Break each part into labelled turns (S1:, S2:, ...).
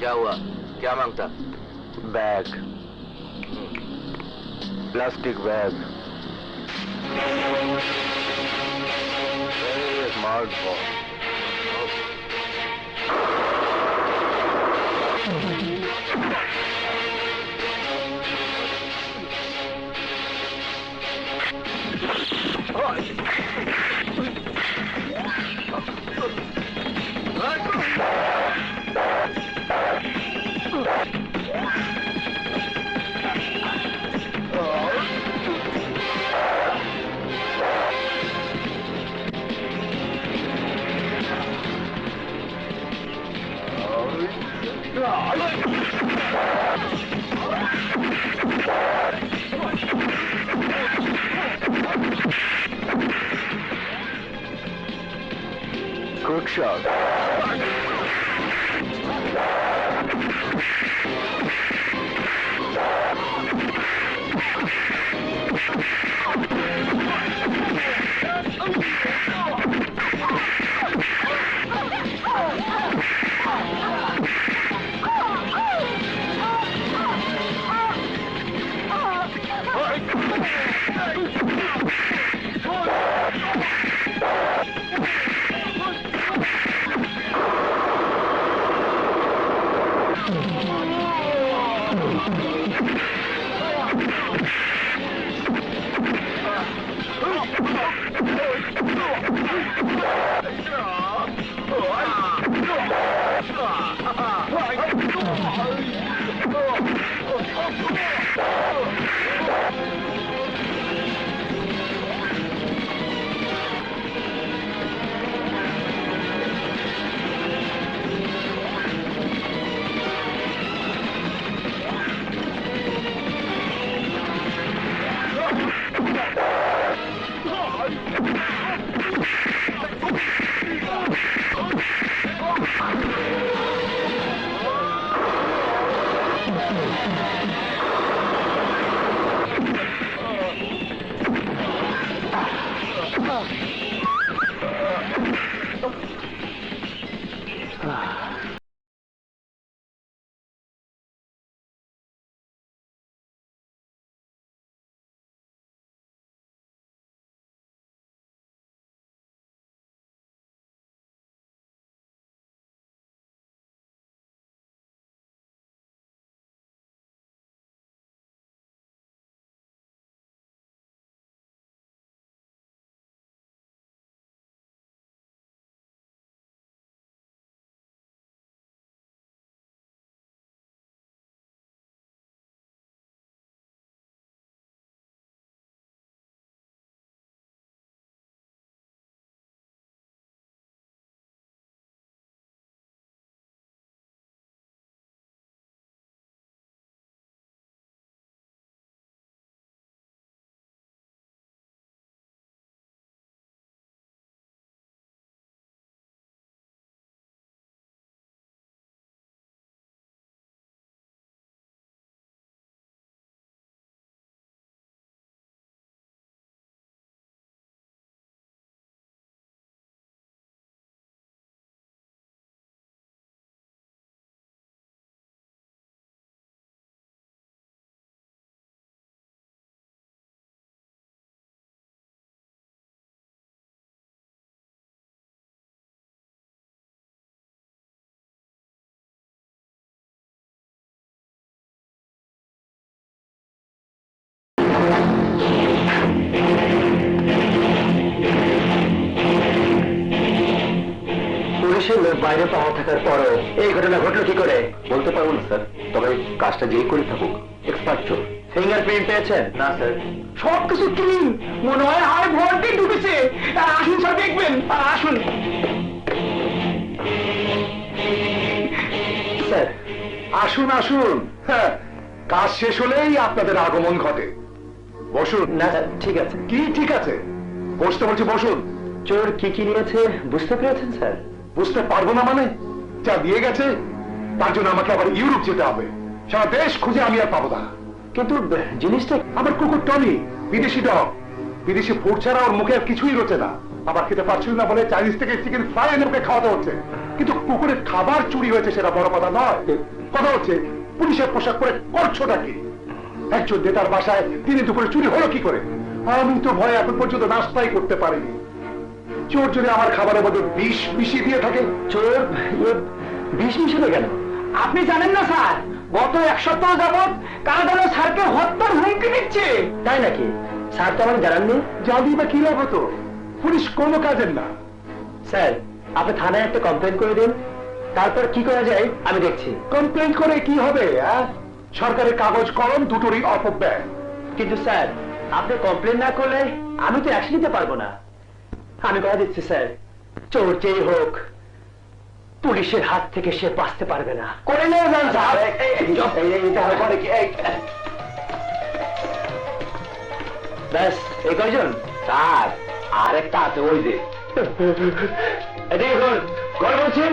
S1: क्या हुआ? क्या मांगता?
S2: Bag, plastic bag. Very smart boy. Quick shot. বাইরে পাওয়া থাকার পরও এই ঘটনা ঘটলো কি করে বলতে পারবো না স্যার, তবে কাজটা যেই করে থাকুক এক্সপার্ট চোর। ফিঙ্গারপ্রিন্ট পেয়েছেন? না স্যার। সবকিছু ক্লিন, মনে হয় হাড় ভর্তি ঢুকেছে। আসুন স্যার, দেখবেন। আসুন স্যার, আসুন আসুন। হ্যাঁ, কাজ শেষ হলেই আপনাদের আগমন ঘটে। বসুন। না ঠিক আছে। কি ঠিক আছে? বসতে বলছি, বসুন। চোর কি কি নিয়েছে বুঝতে পেরেছেন স্যার? বুঝতে পারবো না মানে? যা দিয়ে গেছে তার জন্য আমাকে আবার ইউরোপ যেতে হবে। সারা দেশ খুঁজে আমি আর পাবো না। কিন্তু জিনিসটা আমার কুকুর টনি, বিদেশি ডগ, বিদেশি ফুড ছাড়া ওর মুখে আর কিছুই রোচে না। আবার খেতে পারছিল না বলে চাইনিজ থেকে চিকেন ফ্রাই এনে ওকে খাওয়াতে হচ্ছে। কিন্তু কুকুরের খাবার চুরি হয়েছে সেটা বড় কথা নয়। কথা হচ্ছে পুলিশের পোশাক পরে করছোটা কি? একজন নেতার বাসায় দিনে দুপুরে চুরি হলো কি করে? আমি তো ভয়ে এখন পর্যন্ত নাস্তাই করতে পারিনি। চোর যদি আমার খাবারের মধ্যে বিষ মিশিয়ে দিয়ে থাকে। চোর বিষ মিশাবে কেন?
S1: আপনি জানেন না স্যার, গত এক সপ্তাহ যাবৎ কারাগারে স্যারকে হত্যার হুমকি দিচ্ছে।
S2: তাই নাকি? স্যার তো আমার জানাননি। জানি বা কি লাভ হতো? পুলিশ কোনো কাজের না।
S1: স্যার, আপনি থানায় একটা কমপ্লেন করে দিন, তারপর কি করা যায় আমি দেখছি।
S2: কমপ্লেন করে কি হবে? সরকারের কাগজ কলম দুটোরই অপব্যয়।
S1: কিন্তু স্যার, আপনি কমপ্লেন না করলে আমি তো অ্যাকশন নিতে পারবো না। আমি কথা দিচ্ছি স্যার, চোর যেই হোক পুলিশের হাত থেকে সে বাঁচতে পারবে না।
S2: করে নিয়ে যান স্যার।
S1: ব্যাস এই কয়জন?
S2: স্যার আরেকটা আছে ওই যে।
S1: দেখুন কল বলছেন।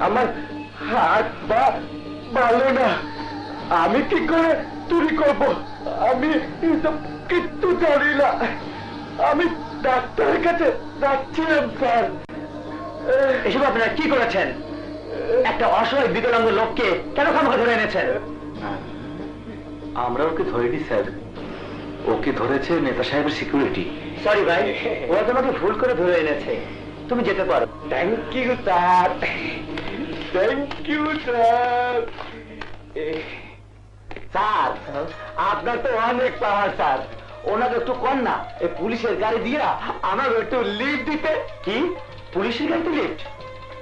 S2: আমার হাত বা ভালো না, আমি কি করে চুরি করব? আমি এসব কিচ্ছু জানি না। আমি ডাক্তারের কাছে যাচ্ছিলাম স্যার।
S1: এসব আপনারা কি করেছেন? একটা অসহায় বিকলাঙ্গ লোককে কেন খামোখা ধরে এনেছেন?
S2: আমরা ওকে ধরিনি স্যার, ওকে ধরেছে নেতা সাহেবের সিকিউরিটি।
S1: সরি ভাই, ওরা তোমাকে ভুল করে ধরে এনেছে। তুমি যেতে পারো।
S2: Thank you sir, thank you sir.
S1: Sir, আপনার তো অনেক পাওয়ার স্যার। ওনাকে একটু কর না, এই পুলিশের গাড়ি দিয়া আমার একটু লিফট দিতে। কি পুলিশের গাড়িতে লিফট?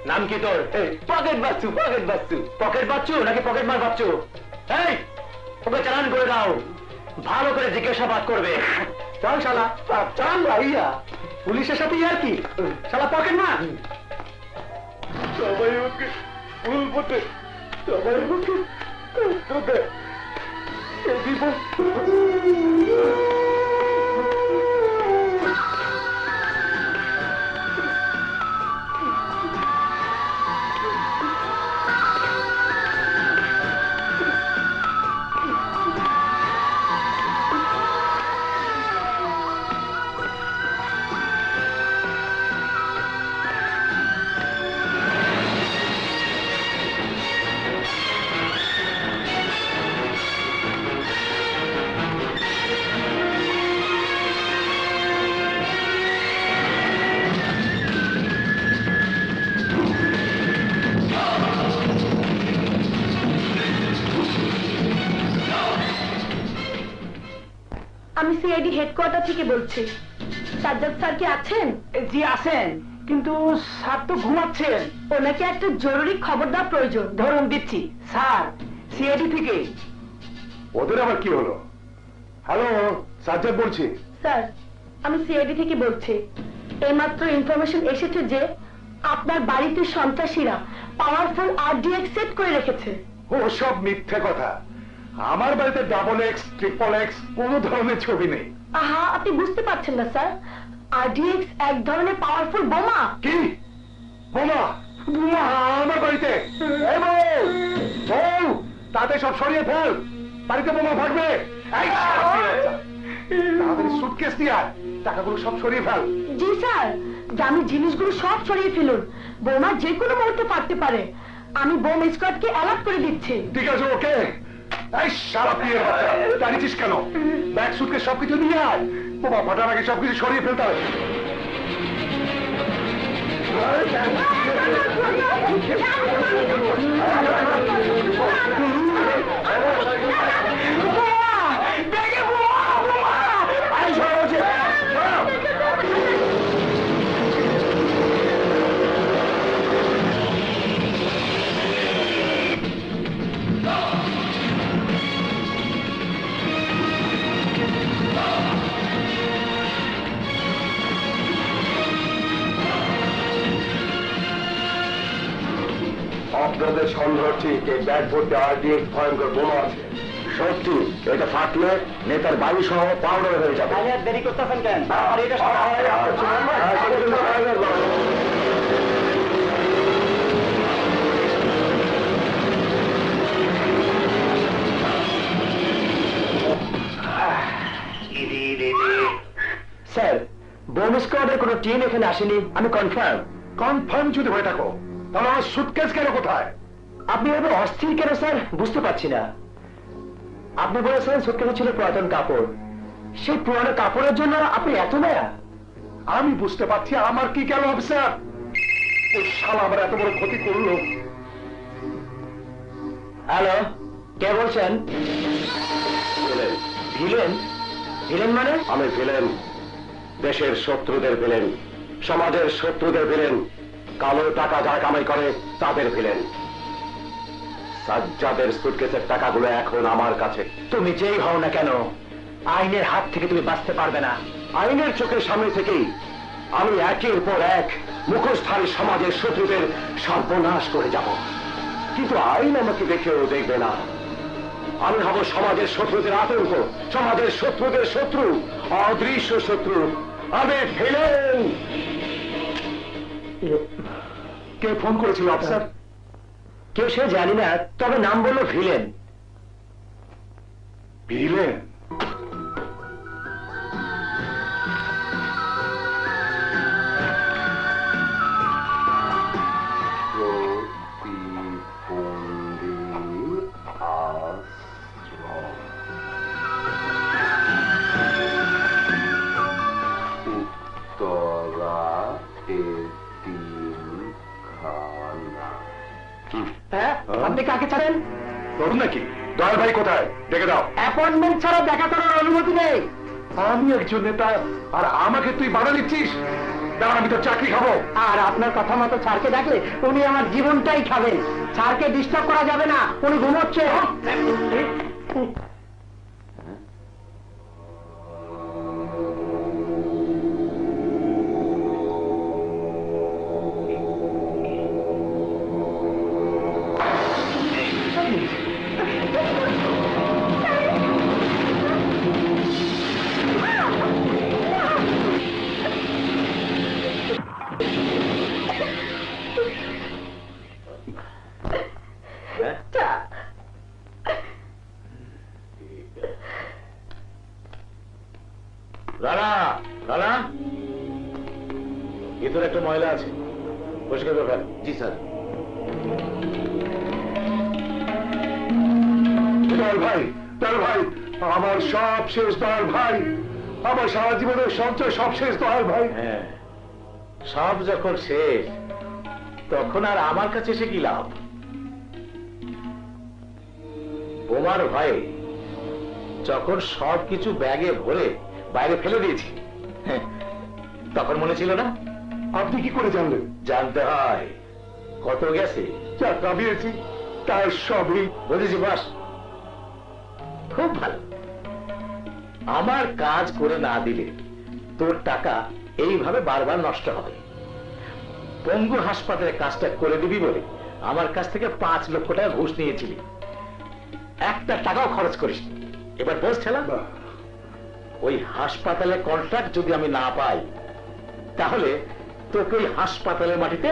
S1: নাম কি তোর? Pocket Bachchu. Pocket Bachchu? Pocket Bachchu নাকি পকেট মার বাচ্চু? এই ওকে চালান করে দাও, ভালো করে জিজ্ঞাসাবাদ করবে। চল শালা, চল ভাইয়া। পুলিশের সাথে আর কি শালা পকেট মার।
S2: সবাই ওকে ভুল পথে, সবাই ওকে কষ্ট দেয়।
S3: আমি সিআইডি হেডকোয়ার্টার থেকে বলছি। সাজ্জাদ স্যার কি আছেন?
S1: জি আছেন, কিন্তু স্যার তো ঘুমাচ্ছেন।
S3: ওনাকে একটা জরুরি খবর দেওয়া প্রয়োজন।
S1: ধরুন দিচ্ছি। স্যার, সিআইডি থেকে।
S2: ওদের আবার কি হলো? হ্যালো, সাজ্জাদ বলছি।
S3: স্যার, আমি সিআইডি থেকে বলছি। এইমাত্র ইনফরমেশন এসেছে যে আপনার বাড়িতে সন্ত্রাসীরা পাওয়ারফুল আরডিএক্স সেট করে রেখেছে।
S2: ও সব মিথ্যে কথা। আমার বাড়িতে ডাবল এক্স, ট্রিপল এক্স কোনো ধরনের ছবি নেই।
S3: আহা, আপনি বুঝতে পারছেন না স্যার, আরডিএক্স এক ধরনের পাওয়ারফুল বোমা।
S2: কি বোমা? বোমা আমার বাড়িতে? এই বউ, বউ, তাতে সব সরিয়ে ফেল, বাড়িতে বোমা থাকবে। তাড়াতাড়ি সুটকেস দিয়ে আয়, টাকাগুলো সব সরিয়ে ফেল।
S3: জি স্যার, দামি জিনিসগুলো সব সরিয়ে ফেলুন, বোমা যে কোনো মুহূর্তে ফাটতে পারে। আমি বোম স্কোয়াডকে অ্যালার্ট করে দিচ্ছি।
S2: ঠিক আছে, ওকে। এই সারা প্রিয়ের বাচ্চা, দাঁড়িয়েছিস কেন? ব্যাগ সুটকেস সবকিছু নিয়ে আয়, বোমা ফাটার আগে সবকিছু সরিয়ে ফেলতে হবে। আপনাদের সন্দেহ ঠিক, এই ব্যাগ ভর্তি আরডিএক্স ভয়ঙ্কর বোমা আছে। সত্যি, এটা ফাটলে নেতার বায়ু সহ পাউডার হয়ে যাবে।
S1: দেরি করতেছেন কেন? কোনো টিম এখানে আসেনি, আমি কনফার্ম।
S2: কনফার্ম যদি হয়ে থাকো তাহলে আমার সুটকেস কেন কোথায়?
S1: আপনি এভাবে অস্থির কেন স্যার, বুঝতে পারছি না। আপনি বলেছিলেন সুটকেসে ছিল পুরাতন কাপড়, সেই পুরানো কাপড়ের জন্য আপনি এত মায়া?
S2: আমি বুঝতে পারছি আমার কি গেল অফিসার, ওই শালা আমার এত বড় ক্ষতি করলো।
S1: হ্যালো, কে বলছেন? ভিলেন? ভিলেন মানে?
S2: আমি ভিলেন, দেশের শত্রুদের ভিলেন, সমাজের শত্রুদের ভিলেন, কালো টাকা যা কামাই করে তাদের ভিলেন। সাজ্জাদের সুটকেসের টাকাগুলো এখন আমার কাছে।
S1: তুমি যেই হও না কেন, আইনের হাত থেকে তুমি বাঁচতে পারবে না।
S2: আইনের চোখের সামনে থেকেই আমি একের পর এক মুখোশধারী সমাজের শত্রুদের সর্বনাশ করে যাব, কিন্তু আইন আমাকে দেখেও দেখবে না। আমি হব সমাজের শত্রুদের আতঙ্ক, সমাজের শত্রুদের শত্রু, অদৃশ্য শত্রু। আমি ভিলেন। কে ফোন করেছিল অফিসার?
S1: কেউ সে জানি না, তবে নাম বললো ভিলেন।
S2: ভিলেন?
S1: হ্যাঁ, আপনি কাকে ছাড়েন?
S2: তোর নাকি? দয়াল ভাই কোথায়? ডেকে দাও।
S1: অ্যাপয়েন্টমেন্ট ছাড়া দেখা করার অনুমতি নেই।
S2: আমি একজন নেতা আর আমাকে তুই বাধা দিচ্ছিস? দাঁড়া, আমি তো চাকরি খাবো।
S1: আর আপনার কথা মতো স্যারকে ডাকলে উনি আমার জীবনটাই খাবেন। স্যারকে ডিস্টার্ব করা যাবে না, উনি ঘুমোচ্ছে।
S2: রানা, রানা, ভিতরে একটা ময়লা আছে, পরিষ্কার করে ফেল। জি স্যার। দয়াল ভাই, দয়াল ভাই, আমার সব শেষ দয়াল ভাই, আমার সারা জীবনের সঞ্চয় সব শেষ দয়াল ভাই।
S4: হ্যাঁ, সব যখন শেষ তখন আর আমার কাছে এসে কি লাভ? বোমার ভয়ে যখন সবকিছু ব্যাগে ভরে বাইরে ফেলে দিয়েছি, তখন মনে ছিল না?
S2: আপনি কি করে জানলেন?
S4: জানতে হয়। কত গেছে?
S2: যা কামিয়েছি তার সবই।
S4: বুঝেছি বাস, খুব ভালো। আমার কাজ করে না দিলে তোর টাকা এইভাবে বারবার নষ্ট হবে। পঙ্গু হাসপাতালে কাজটা করে দিবি বলে আমার কাছ থেকে 5 লক্ষ টাকা ঘুষ নিয়েছিলি, একটা টাকাও খরচ করিস। এবার বস ঠেলা। ওই হাসপাতালে কন্ট্রাক্ট যদি আমি না পাই তাহলে তোকে ওই হাসপাতালের মাটিতে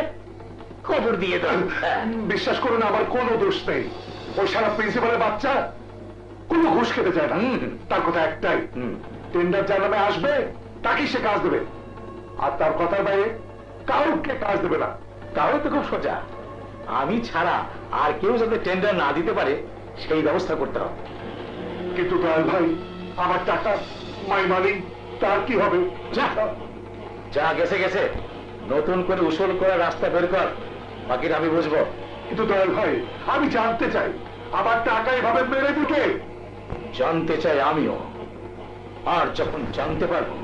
S4: কবর দিয়ে দেব।
S2: বিশ্বাস করুন, আমার কোনো দোষ নেই। ওই সারা প্রিন্সিপালের বাচ্চা কোনো ঘুষ খেতে চায় না। তার কথা একটাই, টেন্ডার যার নামে আসবে তাকেই সে কাজ দেবে, আর তার কথার বাইরে কাউকে কাজ দেবে না।
S4: তাহলে তো খুব সোজা, আমি ছাড়া আর কেউ যাতে টেন্ডার না দিতে পারে সেই ব্যবস্থা করতে হবে।
S2: কিন্তু দয়াল ভাই, আমার টাকা, মাই মানি, তার কি হবে?
S4: যা যা গেছে গেছে, নতুন করে উসুল করার রাস্তা বের কর, বাকিটা আমি বুঝবো।
S2: কিন্তু দয়াল ভাই, আমি জানতে চাই আমার টাকা এভাবে মেরে দিকে।
S4: জানতে চাই আমিও, আর যখন জানতে পারবো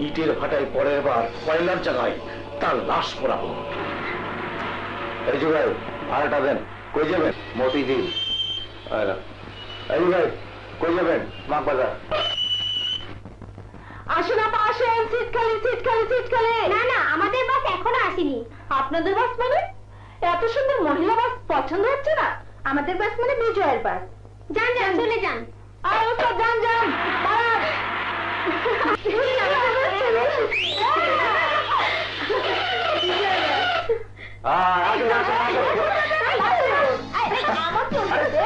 S4: ইটের ভাটায় পরের বার কয়লার জায়গায় তার লাশ পোড়াবো। এই যে ভাই, আরেকটা দেন। কই যাবেন? মতিঝিল। এই ভাই, কই যাবেন? বাগবাজার।
S3: আসুন আপা, আসেন। সিট খালি, সিট খালি, সিট খালি।
S5: না না, আমাদের বাস এখনো আসেনি।
S3: আপনাদের বাস মানে? এত সুন্দর মহিলা বাস পছন্দ হচ্ছে না?
S5: আমাদের বাস মানে বিজয়ের বাস। যান যান, চলে যান।
S3: আর ওসব যান যান, দাঁড়ান।
S4: আসুন আসুন আসুন।
S3: আমার চলছে।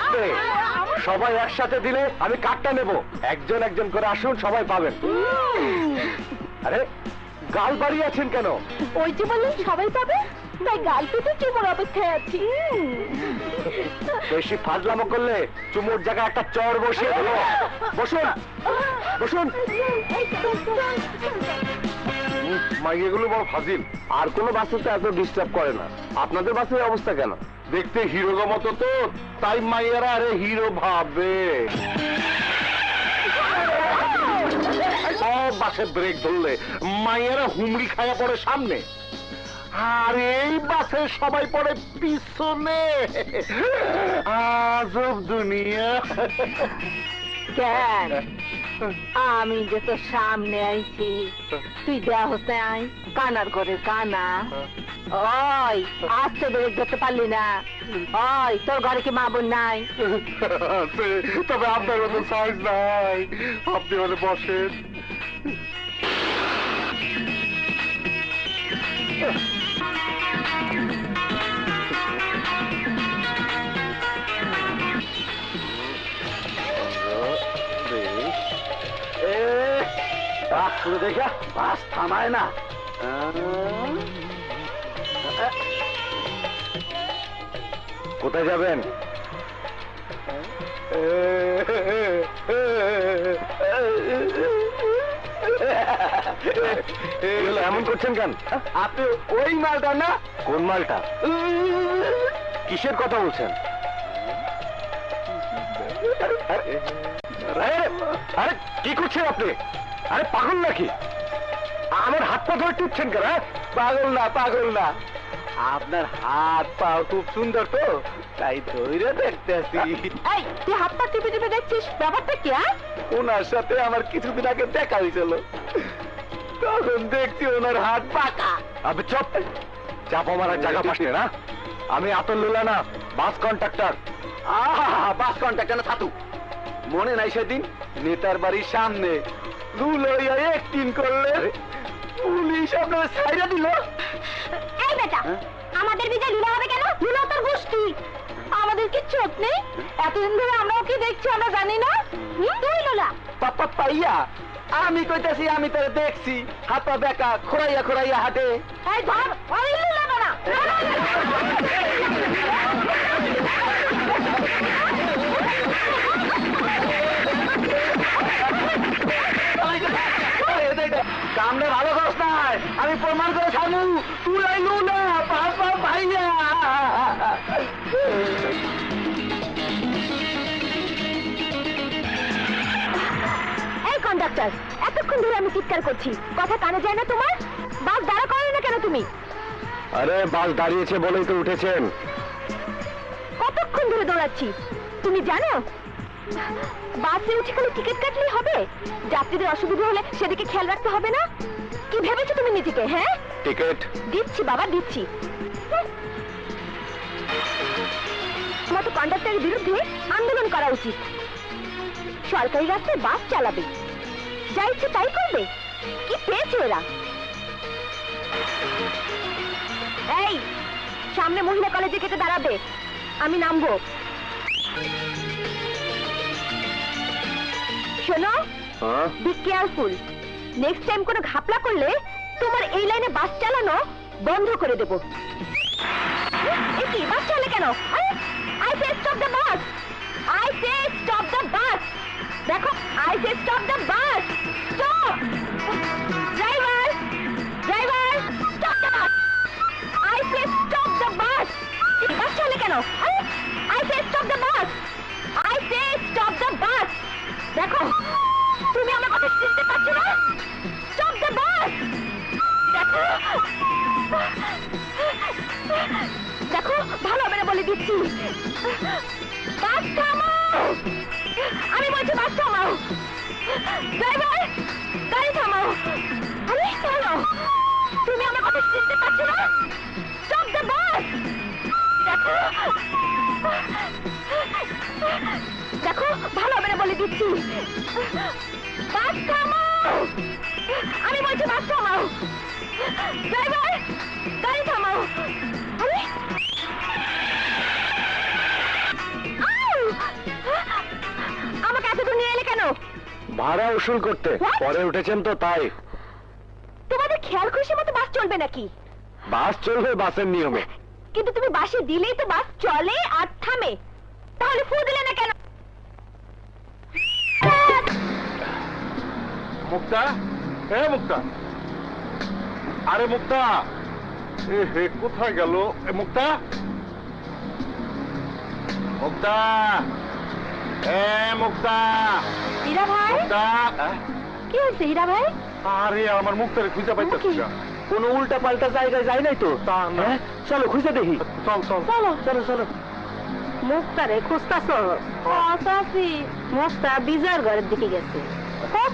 S2: লাগবে? সবাই একসাথে দিলে আমি কার্ডটা নেব। একজন একজন করে আসুন, সবাই পাবেন। আরে গাল বাড়িয়ে আছেন কেন?
S3: ওই যে বললেন সবাই পাবে, তাই গাল পেতে চুমোর অপেক্ষায় আছি।
S2: বেশি ফাজলামো করলে চুমুর জায়গায় একটা চর বসিয়ে দেবো। বসুন বসুন। মাইয়েগুলো বড় ফাজিল। আর কোনো বাসে তো এত ডিস্টার্ব করে না, আপনাদের বাসের অবস্থা কেন? দেখতে হিরোগো মতো তো, তাই মাইয়ারা আরে হিরো ভাবে। সব বাসে ব্রেক ধরলে মাইয়ারা হুমড়ি খায়া পড়ে সামনে, আর এই বাসে সবাই পড়ে পিছনে। আজব দুনিয়া।
S3: কেন আমি যে তোর সামনে আইছি, তুই দেয়া হতে আই কানার ঘরের কানা। ওই আজকে ব্রেক ধরতে পারলি না? ওই তোর ঘরে কি মা বোন নাই?
S2: তবে আপনার মতো সাইজ নাই, আপনি হলে বসেন। দেখা বাস থামায় না। কোথায় যাবেন? এমন করছেন কেন? আপনি ওই মালটা না? কোন মালটা? কিসের কথা বলছেন? আরে কি করছেন আপনি? আরে পাগল নাকি? আমার হাত পা ধরে টিপছেন কেন? পাগল না, পাগল না, আপনার হাত পা খুব সুন্দর তো, তাই ধৈর্য দেখতেছি।
S3: এই তুই হাত পা টিপে টিপে দেখছিস, ব্যাপারটা কি?
S2: ওনার সাথে আমার কিছুদিন আগে দেখা হয়েছিল, তখন দেখছি ওনার হাত পাকা। আবে চপ, চাপা মারার জায়গা পাস না। আমি আতরুল্লাহ না, বাস কন্ট্রাক্টর। বাস কন্ট্রাক্টর না ছাতু? মনে নাই সেদিন নেতার বাড়ির সামনে লুলইয়া একটিং করলে পুলিশ আপনার ছাইরা দিল?
S5: এই বেটা, আমাদের বিজয় লুলা হবে কেন? লুলা তোর গোষ্ঠী।
S3: আমাদের কি চোখ নেই? এতদিন ধরে আমরাও কি দেখছি আমরা জানি না?
S5: তুই লুলা।
S2: পাপা পাইয়া আমি কইতাছি আমি তোরে দেখছি, হাত পা বেকা, খোরাইয়া খোরাইয়া হাঁটে।
S3: এই ধর, ওই লুলা না।
S2: কামনে ভালো করস নাই, আমি প্রমাণ করে ছাড়ু, তুই আইলু না পাপা পাইয়া।
S3: এই কন্ডাক্টর, এতক্ষণ ধরে আমি চিৎকার করছি, কথা কানে যায় না তোমার? বাস দাঁড়া করো না কেন তুমি?
S2: আরে বাস দাঁড়িয়েছে বলেই তো উঠেছেন।
S3: কতক্ষণ ধরে দৌড়াচ্ছি, তুমি জানো? বাসে উঠে গেলে টিকিট কাটলেই হবে? যাত্রীদের অসুবিধা হলে সেদিকে খেয়াল রাখতে হবে না? কি ভেবেছো তুমি নিজেকে? হ্যাঁ,
S2: টিকিট
S3: দিচ্ছি বাবা, দিচ্ছি। মতো কন্ডাক্টরের বিরুদ্ধে আন্দোলন করা উচিত। সরকারি রাস্তায় বাস চালাবে, যা ইচ্ছে তাই করবে। কি পেয়েছে এরা? এই সামনে মহিলা কলেজে কেটে দাঁড়াবে, আমি নামবো। শোনো, বি কেয়ারফুল। নেক্সট টাইম কোনো ঘাপলা করলে তোমার এই লাইনে বাস চালানো বন্ধ করে দেব। কি বাস চলে কেন? I say stop the bus, I say stop the bus. দেখো, I say stop the bus, stop. Driver, driver, stop the bus, I say stop the bus. Bus চলে কেন? I say stop the bus, I say stop the bus. দেখো, তুমি আমার কথা শুনতে পাচ্ছ না? Stop the bus. দেখো, দেখো, ভালো হবে না বলে দিচ্ছি। বাস থামাও, আমি বলছি বাস থামাও। ড্রাইভার, গাড়ি থামাও। আরে চলো, তুমি আমার কথা শুনতে পাচ্ছ না? Stop the bus. দেখো, দেখো, ভালো হবে না বলে দিচ্ছি। বাস থামাও, আমি বলছি বাস থামাও। ড্রাইভার, গাড়ি থামাও। আরে
S2: ভাড়া উসুল করতে
S3: What?
S2: পরে উঠেছেন তো তাই।
S3: তোমাদের খেয়াল খুশি মতো বাস চলবে নাকি?
S2: বাস চলবে বাসের নিয়মে।
S3: কিন্তু তুমি বাসে দিলেই তো বাস চলে আর থামে, তাহলে ফু দিলে না কেন?
S2: মুক্তা, এ মুক্তা, আরে মুক্তা, এ হে কোথায় গেল এ মুক্তা? মুক্তা, এ মুক্তা,
S3: হীরা ভাই,
S2: মুক্তা।
S3: কি হয়েছে হীরা ভাই?
S2: আরে আমার মুক্তারে খুঁজে পাইতেছি না।
S1: কোন উল্টা পাল্টা জায়গায় যায় নাই তো?
S2: তা না।
S1: হ্যাঁ, চলো খুঁজে দেখি।
S2: চল চল।
S3: চলো
S1: চলো চলো।
S3: মুক্তারে খুঁজতাছ? চাচি, মুক্তা বিজয়ের ঘরের দিকে গেছে।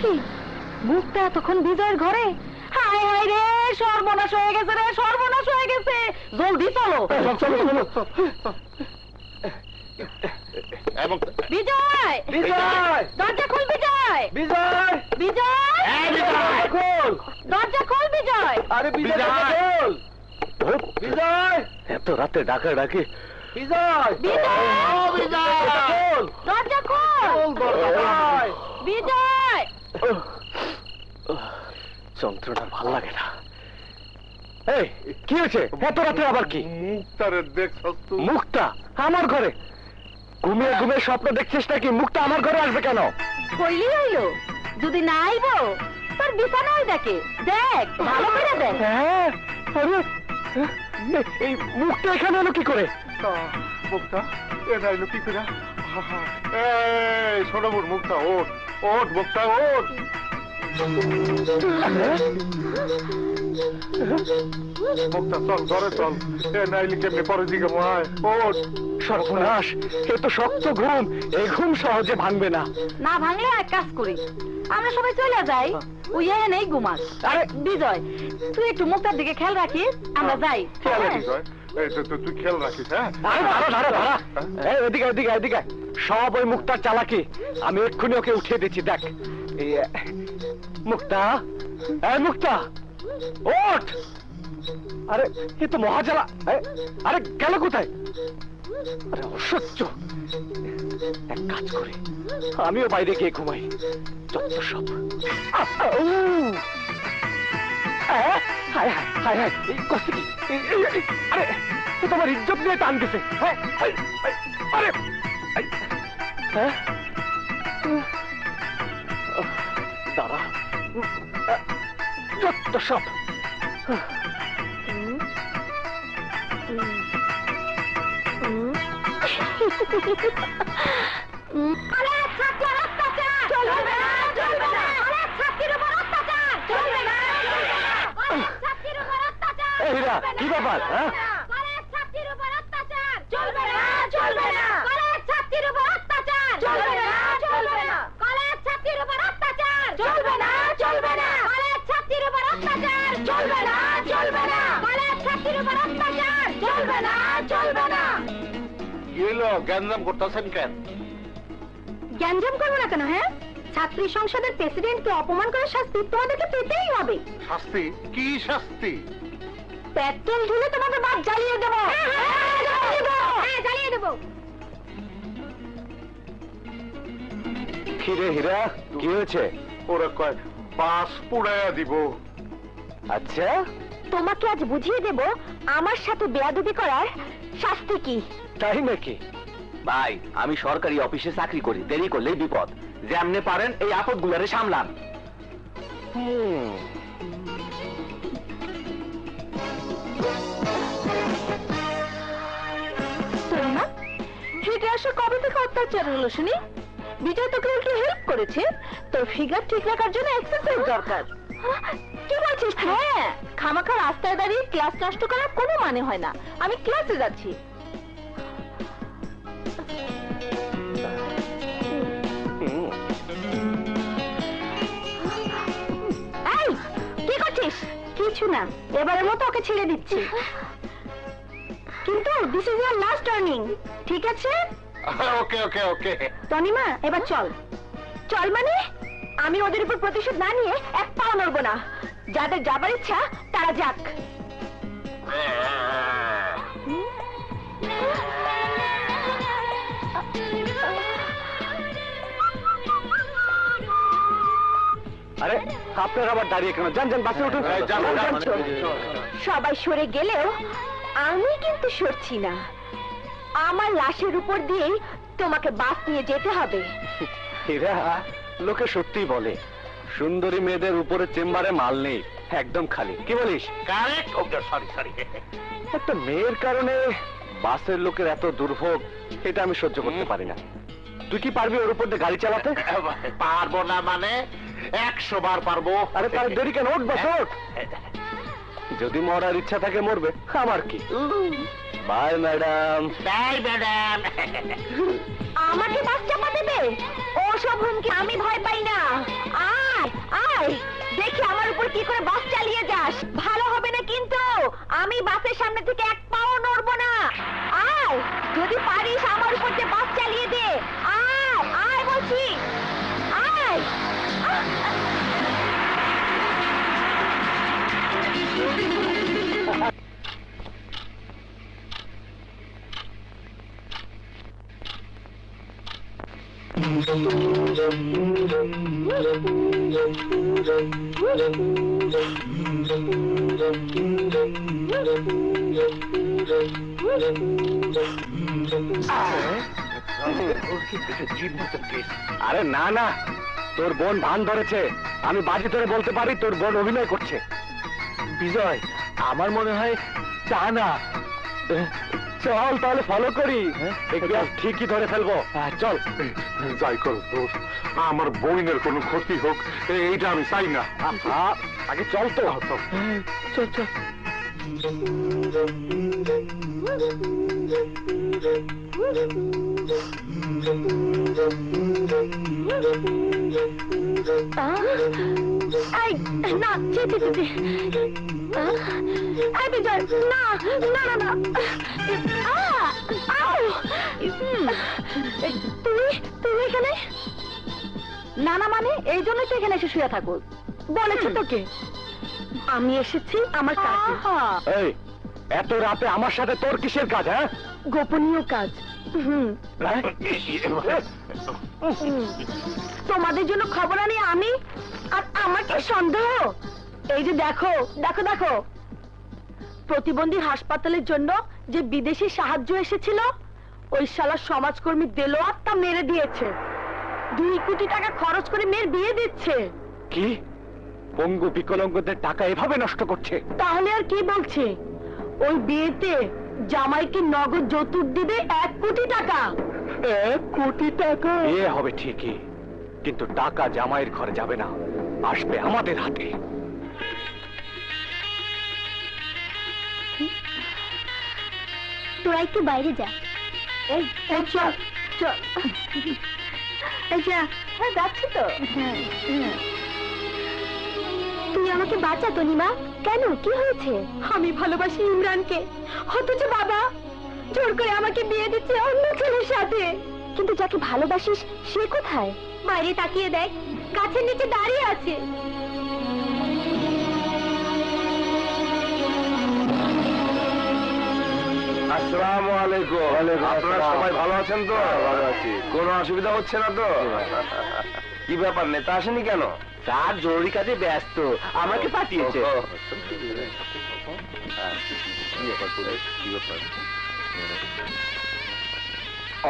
S3: কি মুক্তা এতক্ষণ বিজয়ের ঘরে? হায় হায় রে, সর্বনাশ হয়ে গেছে রে, সর্বনাশ হয়ে গেছে। জলদি চলো।
S1: চলো চলো।
S3: বিজয়,
S1: বিজয়!
S3: দরজা খোল বিজয়,
S1: বিজয়!
S3: বিজয়,
S1: বিজয়! খোল!
S3: দরজা খোল বিজয়।
S1: আরে বিজয় খোল! বিজয়! এত রাতে ডাকা ডাকে। বিজয়!
S3: বিজয়!
S1: ও বিজয়! খোল!
S3: দরজা খোল
S1: বিজয়!
S3: বিজয়।
S1: যন্ত্রণা ভাল লাগে না। এই কি হয়েছে এত রাতে আবার কি?
S2: মুক্তারে দেখছস তুই?
S1: মুক্তা আমার ঘরে? ঘুমিয়ে ঘুমিয়ে স্বপ্ন দেখছিস নাকি? মুক্তা আমার ঘরে আসবে কেন?
S3: হইলি হইলো, যদি না আইবো তোর বিছানায় দেখে দেখ, ভালো করে দেখ।
S1: হ্যাঁ, আরে এই মুক্তা এখানে এলো কি করে?
S2: মুক্তা এ নাইলো কি করে? এই সোনামুর মুক্তা ওঠ, ওঠ মুক্তা ওঠ। মুক্তা চল ঘরে চল। এ নাইলে কেমনে পরে দিকে মায়। ওঠ।
S1: সর্বনাশ, এ তো শক্ত ঘুম, এই ঘুম সহজে ভাঙবে না।
S3: না ভাঙলে এক কাজ করি, আমরা সবাই চলে যাই, ওই নেই ঘুমাস। আরে বিজয়, তুই একটু মুক্তার দিকে খেয়াল রাখিস, আমরা যাই।
S2: খেয়াল
S3: হ্যাঁ?
S2: রাখিস, এই তুই খেয়াল রাখিস। হ্যাঁ
S1: আরে দাঁড়া দাঁড়া দাঁড়া, এই ওদিকে ওদিকে ওদিকে, সব ওই মুক্তার চালাকি। আমি এক্ষুনি ওকে উঠিয়ে দিচ্ছি। দেখ এই মুক্তা, এই মুক্তা ওঠ। আরে এ তো মহাজালা। আরে গেল কোথায়? আরে অসহ্য। এক কাজ করি, আমিও বাইরে গিয়ে ঘুমাই। যত সব হায় হায় হায় হায়, এই কষ্ট কি? আরে এ তোমার ইজ্জত নিয়ে টান দিছে। হ্যাঁ আরে হ্যাঁ, দাঁড়া, যত সব।
S3: আরে ছাত্রের অত্যাচার চলবে না, চলবে না। আরে ছাত্রীর উপর অত্যাচার চলবে না, চলবে না। আরে ছাত্রীর উপর অত্যাচার
S1: এই হীরা, কি ব্যাপার? হ্যাঁ,
S3: আরে ছাত্রীর উপর অত্যাচার চলবে না, চলবে না। আরে ছাত্রীর উপর অত্যাচার চলবে না, চলবে না। আরে ছাত্রীর উপর অত্যাচার চলবে না, চলবে না। আরে ছাত্রীর উপর অত্যাচার চলবে না, চলবে না। আরে ছাত্রীর উপর অত্যাচার চলবে না, চলবে না।
S2: এলো গ্যাঞ্জাম করতেছেন কেন?
S3: গ্যাঞ্জাম করবো না কেন? হ্যাঁ, ছাত্রী সংসদের প্রেসিডেন্টকে অপমান করার শাস্তি তোমাদেরকে পেতেই হবে।
S2: শাস্তি? কি শাস্তি?
S3: পেট্রোল ঢেলে তোমাদের বাদ জ্বালিয়ে দেবো। জ্বালিয়ে দেবো।
S1: কিরে হীরা, কি হয়েছে?
S2: ওরা কয় বাস পুড়াইয়া দিব।
S1: আচ্ছা,
S3: তোমাকে আজ বুঝিয়ে দেব আমার সাথে বেয়াদবি করার শাস্তি কি।
S1: তাই নাকি?
S4: ভাই, আমি সরকারি অফিসে চাকরি করি, দেরি করলেই বিপদ। যেমনে পারেন এই আপদগুলোরে সামলান।
S3: তোমরা হেঁটে আসা কবে থেকে অত্যাচার হলো শুনি? বিজয় তোকে একটু হেল্প করেছে, তোর ফিগার ঠিক রাখার জন্য এক্সারসাইজ দরকার। কি বলছিস? হ্যাঁ, খামাখা রাস্তায় দাঁড়িয়ে ক্লাস নষ্ট করার কোনো মানে হয় না। আমি ক্লাসে যাচ্ছি। এই, কি করছিস? কিছু না, এবারের মতো ওকে ছেড়ে দিচ্ছি। কিন্তু this is your last turning, ঠিক আছে?
S2: ওকে ওকে ওকে।
S3: তনিমা, এবার চল। চল মানে? আমি ওদের উপর প্রতিশোধ না নিয়ে এক পাও নড়বো না। যাদের যাবার ইচ্ছা তারা যাক।
S2: আপনার আবার দাঁড়িয়ে কেন? যান যান, বাসে উঠুন।
S3: সবাই সরে গেলেও আমি কিন্তু সরছি না। আমার লাশের উপর দিয়েই তোমাকে বাস নিয়ে যেতে হবে।
S2: এরা লোকে সত্যিই বলে সুন্দরী মেয়েদের উপরে চেম্বারে মাল নেই, একদম খালি। কি বলিস?
S4: কারেক্ট। Sorry sorry.
S2: একটা মেয়ের কারণে বাসের লোকের এত দুর্ভোগ, এটা আমি সহ্য করতে পারি না। তুই কি পারবি ওর উপর দিয়ে গাড়ি চালাতে?
S4: পারবো না মানে 100 বার পারবো।
S2: আরে তার দেরি কেন? ওঠ বাস, ওঠ। যদি মরার ইচ্ছা থাকে মরবে, আমার কি। Bye madam.
S4: তাই ম্যাডাম।
S3: আমাকে বাস চাপা দেবে? ওসব হুমকি আমি ভয় পাই না। আয় আয়, দেখি আমার উপর কি করে বাস চালিয়ে যাস। ভালো হবে না কিন্তু। আমি বাসের সামনে থেকে এক পাও নড়বো না। আয়, যদি পারিস আমার উপর দিয়ে বাস চালিয়ে দে। আয় আয় বলছি, আয়।
S2: আরে না না, তোর বোন ভান ধরেছে। আমি বাজি ধরে বলতে পারি তোর বোন অভিনয় করছে। বিজয়, আমার মনে হয় চা না। চল তাহলে ফলো করি, একটু ঠিকই ধরে ফেলবো। চল।
S6: যাই করো দোস্ত, আমার বোনের কোনো ক্ষতি হোক এইটা আমি চাই না।
S2: আগে চল তো। চল চল।
S3: এই, না, যেতে যেতে। এই বিজয়, না না না না। আউ! তুমি তুমি এখানে? না না মানে এই জন্যই তো এখানে এসে শুয়ে থাকো। বলেছি তোকে আমি এসেছি আমার কাছে।
S2: এই, এত রাতে আমার সাথে তোর কিসের কাজ? হ্যাঁ,
S3: গোপনীয় কাজ। তোমাদের জন্য খবর আনি আমি, আর আমাকে সন্দেহ। এই যে দেখো দেখো দেখো, প্রতিবন্ধী হাসপাতালের জন্য যে বিদেশি সাহায্য এসেছিল, ওই শালা সমাজকর্মী দেলোয়ার তা মেরে দিয়েছে। 2 কোটি টাকা খরচ করে মেয়ের বিয়ে দিচ্ছে।
S2: কি? পঙ্গু বিকলাঙ্গদের টাকা এভাবে নষ্ট করছে?
S3: তাহলে আর কি বলছে? ওই বিয়েতে জামাইকে নগদ যৌতুক দিবে 1 কোটি টাকা।
S2: 1 কোটি টাকা? এ হবে ঠিকই, কিন্তু টাকা জামাইয়ের ঘরে যাবে না, আসবে আমাদের হাতে।
S5: তোরা একটু বাইরে যা।
S3: এই চল চল। এই যা। হ্যাঁ যাচ্ছি তো।
S5: তুই আমাকে বাঁচা তনিমা। কেন, কি হয়েছে?
S3: আমি ভালোবাসি ইমরানকে, অথচ বাবা জোর করে আমাকে বিয়ে দিচ্ছে অন্য ছেলের সাথে।
S5: কিন্তু যাকে ভালোবাসিস সে কোথায়?
S3: বাইরে তাকিয়ে দেখ, গাছের নিচে দাঁড়িয়ে আছে।
S6: আসসালামু আলাইকুম। আপনারা সবাই ভালো আছেন তো? ভালো আছি। কোনো অসুবিধা হচ্ছে না তো? কি ব্যাপার, নেতা আসেনি কেন?
S1: তার জরুরি কাজে ব্যস্ত, আমাকে পাঠিয়েছে।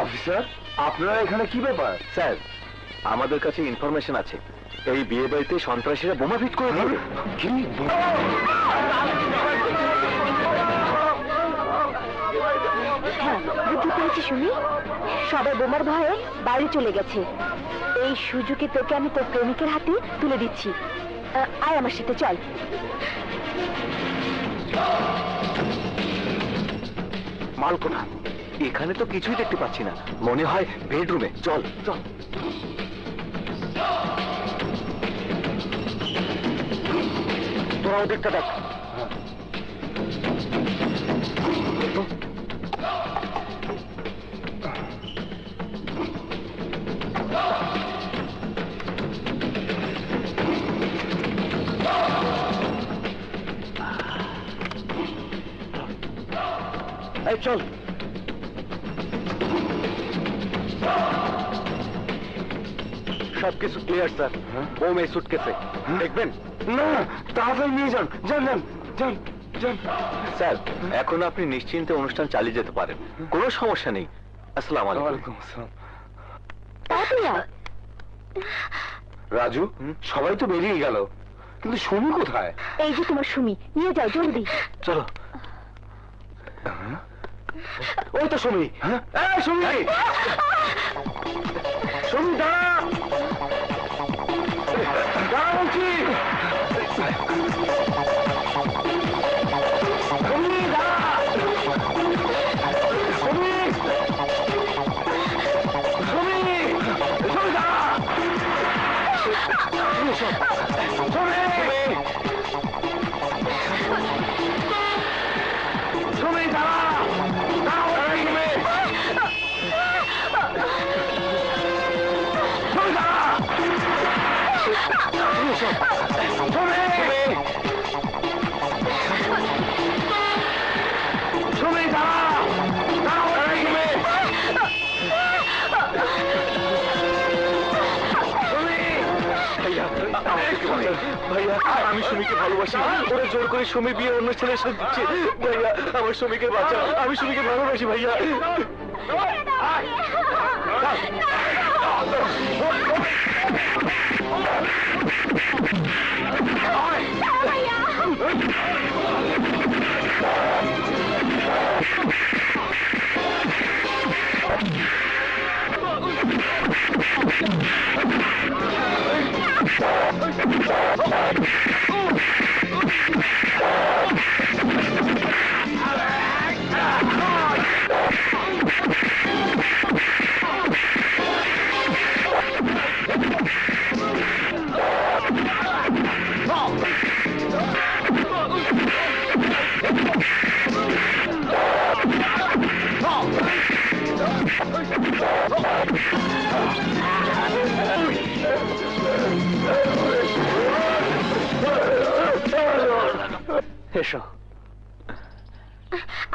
S6: অফিসার, আপনারা এখানে কি ব্যাপার?
S2: স্যার, আমাদের কাছে ইনফরমেশন আছে, এই বিয়ে বাড়িতে সন্ত্রাসীরা বোমা ফিট করে দিবে।
S6: কি?
S3: হ্যাঁ, বুঝতে পেরেছি শুনি। সবাই বোমার ভয়ে বাইরে চলে গেছে। এই সুযোগে তোকে আমি তোর প্রেমিকের হাতে তুলে দিচ্ছি। আয় আমার সাথে, চল।
S2: মালকোনা, এখানে তো কিছুই দেখতে পাচ্ছি না, মনে হয় বেডরুমে। চল চল। তোরা ওদিকটা দেখ। এই চল। সবকিছু ক্লিয়ার স্যার। বোম এই সুটকেসে, দেখবেন?
S6: না, তাড়াতাড়ি নিয়ে যান, যান যান যান যান।
S2: স্যার, এখন আপনি নিশ্চিন্তে অনুষ্ঠান চালিয়ে যেতে পারেন, কোনো সমস্যা নেই। আসসালামু আলাইকুম।
S6: ওয়ালাইকুম আসসালাম।
S3: তাড়াতাড়ি আয়।
S6: রাজু, সবাই তো বেরিয়ে গেল, কিন্তু সুমি কোথায়?
S3: এই যে তোমার সুমি, নিয়ে যাও জলদি।
S6: চলো।
S2: ওই তো সুমি।
S6: হ্যাঁ?
S2: এই সুমি, সুমি দাঁড়া, দাঁড়া বলছি। সুমি দাঁড়া, সুমি, সুমি, সুমি দাঁড়া, সুমি, সুমি দাঁড়া, ভাইয়া, আমি সুমিকে ভালোবাসি, ওরা জোর করে সুমি বিয়ে অন্য ছেলের সাথে দিচ্ছে। ভাইয়া, আমার সুমিকে বাঁচাও, আমি সুমিকে ভালোবাসি ভাইয়া। এসো।